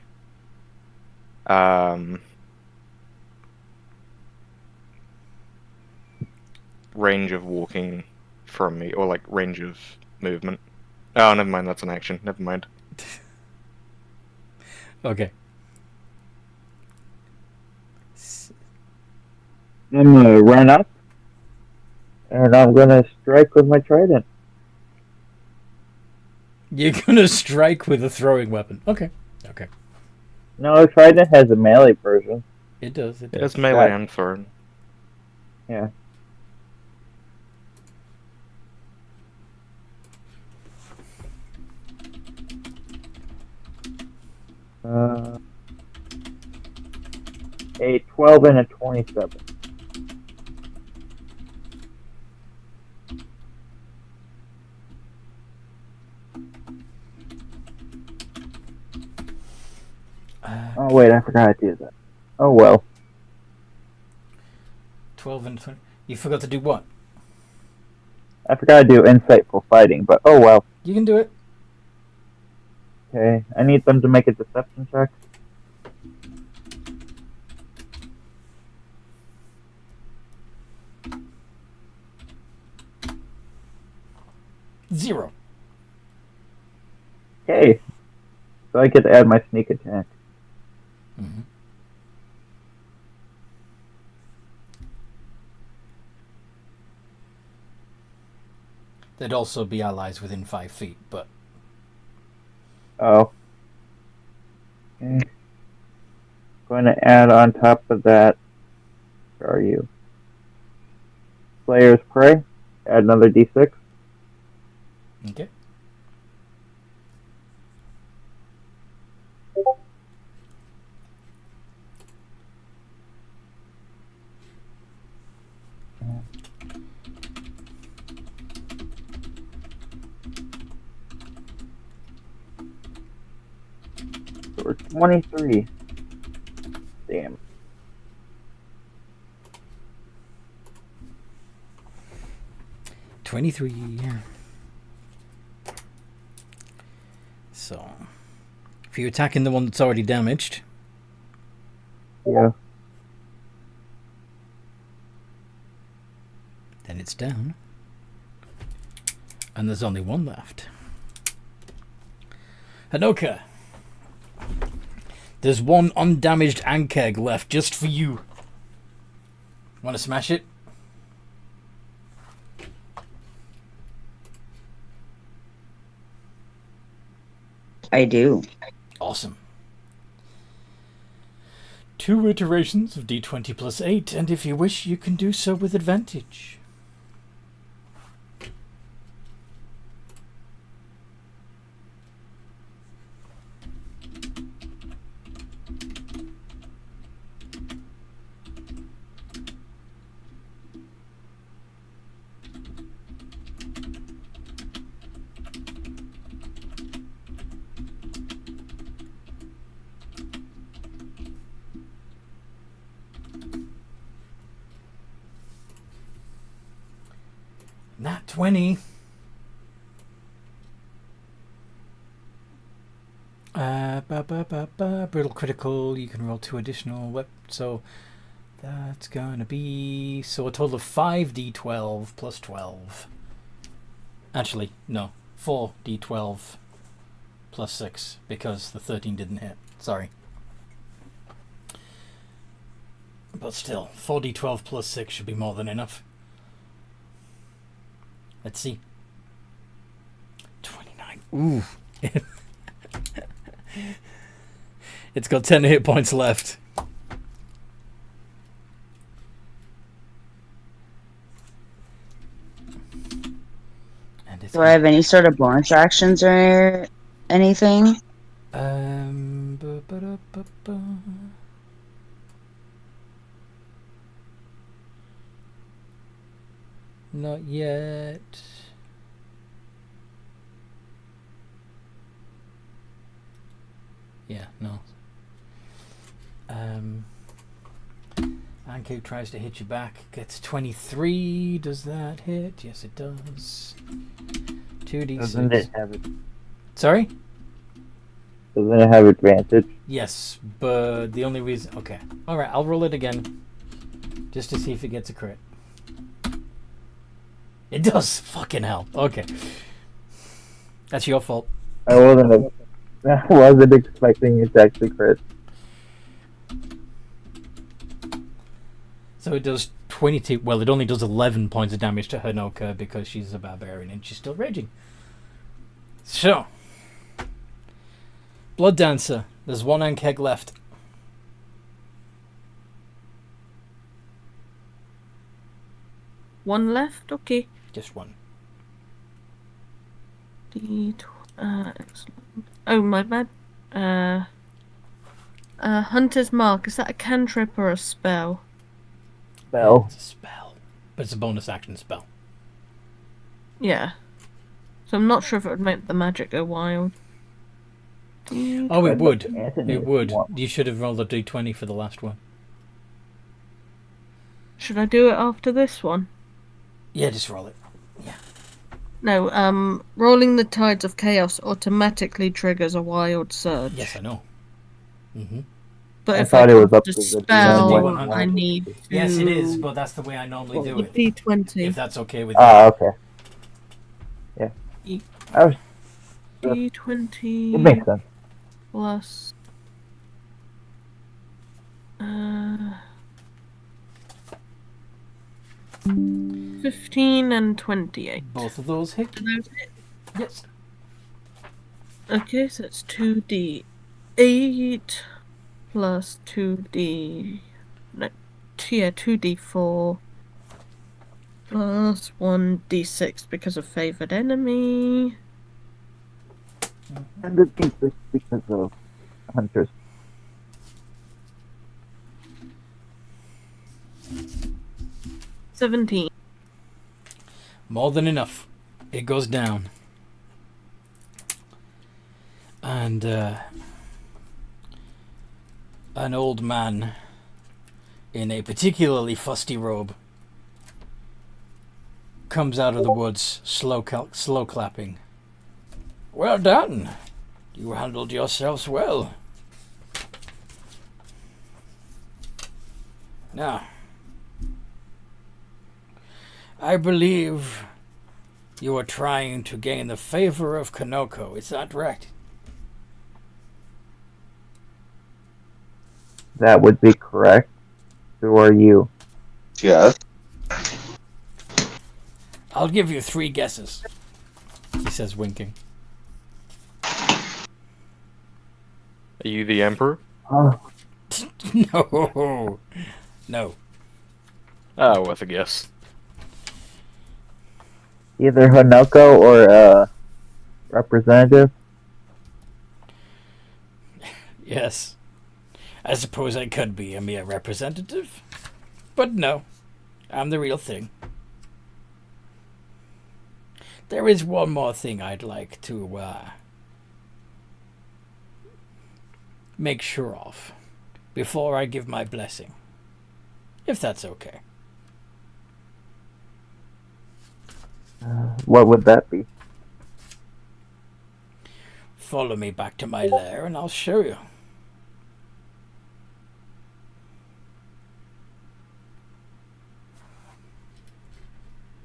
range of walking from me, or like range of movement? Oh, never mind, that's an action. Never mind. Okay. I'm gonna run up, and I'm gonna strike with my trident. You're gonna strike with a throwing weapon. Okay. Okay. No, trident has a melee version. It does. It does. It's melee and thrown. Yeah. A 12 and a 27. Oh wait, I forgot to do that. Oh well. 12 and 20. You forgot to do what? I forgot to do insightful fighting, but oh well. You can do it. Okay, I need them to make a deception check. Zero. Okay. So I get to add my sneak attack. Mm-hmm. There'd also be allies within 5 feet, but... Oh. Okay. Going to add on top of that. Where are you? Slayer's Prey. Add another d6. Okay. So we're 23. Damn. So, if you're attacking the one that's already damaged, Yeah. then it's down. And there's only one left. Hanoka, there's one undamaged Ankeg left just for you. Want to smash it? I do. Awesome. 2 iterations of d20 plus 8, and if you wish, you can do so with advantage. Nat 20. Brutal critical. You can roll 2 additional so that's gonna be a total of 5d12 plus 12. Actually, no, 4d12 plus 6 because the 13 didn't hit. Sorry. But still, 4d12 plus 6 should be more than enough. Let's see. 29. Ooh. It's got 10 hit points left. And Do I have any sort of bonus actions or anything? Not yet. Yeah, no. Anku tries to hit you back. Gets 23. Does that hit? Yes, it does. 2d6. Doesn't it have it? Sorry? Doesn't it have advantage? Yes, but the only reason... Okay. Alright, I'll roll it again. Just to see if it gets a crit. It does. Fucking hell. Okay. That's your fault. I wasn't expecting it to actually crit. So it does 22. Well, it only does 11 points of damage to Hanoka because she's a barbarian and she's still raging. So, Blood Dancer. There's one Ankeg left. One left? Okay. Just one. Excellent. Oh, my bad. Hunter's Mark. Is that a cantrip or a spell? Spell. It's a spell. But it's a bonus action spell. Yeah. So I'm not sure if it would make the magic go wild. Oh, it would. Anthony, It would. if you want. You should have rolled a d20 for the last one. Should I do it after this one? Yeah, just roll it. No, rolling the Tides of Chaos automatically triggers a wild surge. Yes, I know. Mm-hmm. But I if thought I it was cast up a to the spell, D100. I need to... Yes, it is, but that's the way I normally do it. D20. If that's okay with you. Ah, okay. Yeah. I was, D20 it makes sense. plus... 15 and 28. Both of those hit. Do those hit? Yes. Okay, so it's 2d8 plus 2d... No, 2d4 plus 1d6 because of favored enemy. And the D6 because of hunters. $17. More than enough. It goes down. And an old man in a particularly fusty robe comes out of the woods, slow clapping. Well done. You handled yourselves well. Now, I believe you are trying to gain the favor of Kanoko. Is that right? That would be correct. Who are you? Yes. I'll give you 3 guesses. He says, winking. Are you the Emperor? Oh, No. No. Ah, worth a guess. either Hanoko or a representative. Yes. I suppose I could be a mere representative. But no. I'm the real thing. There is one more thing I'd like to make sure of before I give my blessing. If that's okay. What would that be? Follow me back to my lair and I'll show you.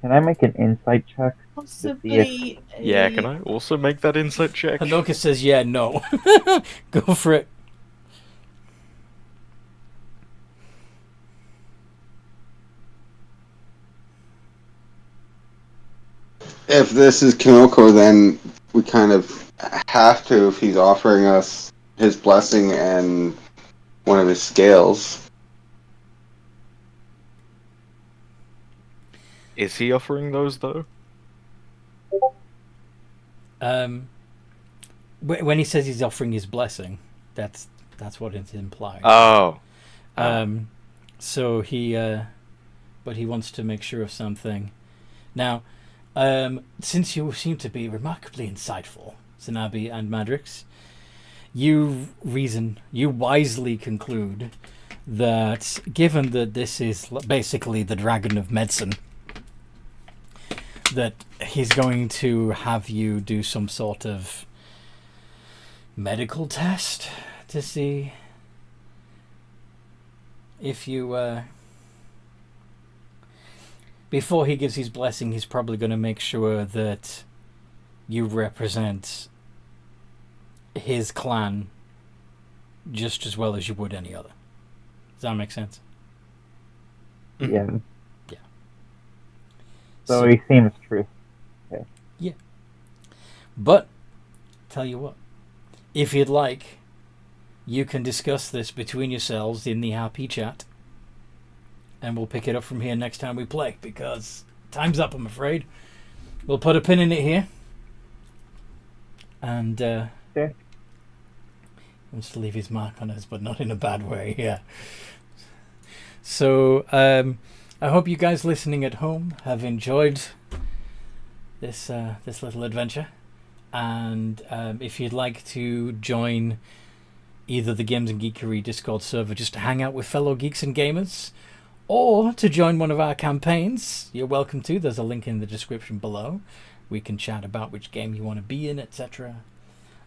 Can I make an insight check? Possibly. Yeah, can I also make that insight check? Hanoka says, yeah, no. Go for it. If this is Kinoko, then we kind of have to if he's offering us his blessing and one of his scales. Is he offering those, though? When he says he's offering his blessing, that's what it's implying. Oh. So he, but he wants to make sure of something. Now, since you seem to be remarkably insightful, Zanabi and Madrix, you wisely conclude that given that this is basically the dragon of medicine, that he's going to have you do some sort of medical test to see if you before he gives his blessing, he's probably going to make sure that you represent his clan just as well as you would any other. Does that make sense? Yeah. Yeah. So he seems true. But, tell you what, if you'd like, you can discuss this between yourselves in the happy chat. And we'll pick it up from here next time we play, because time's up, I'm afraid. We'll put a pin in it here. And, Okay. he wants to leave his mark on us, but not in a bad way, yeah. So, I hope you guys listening at home have enjoyed this little adventure. And if you'd like to join either the Games and Geekery Discord server just to hang out with fellow geeks and gamers, or to join one of our campaigns, you're welcome to. There's a link in the description below. We can chat about which game you want to be in, etc.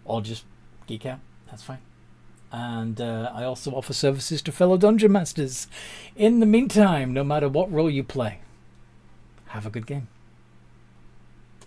Or just geek out. That's fine. And I also offer services to fellow Dungeon Masters. In the meantime, no matter what role you play, have a good game.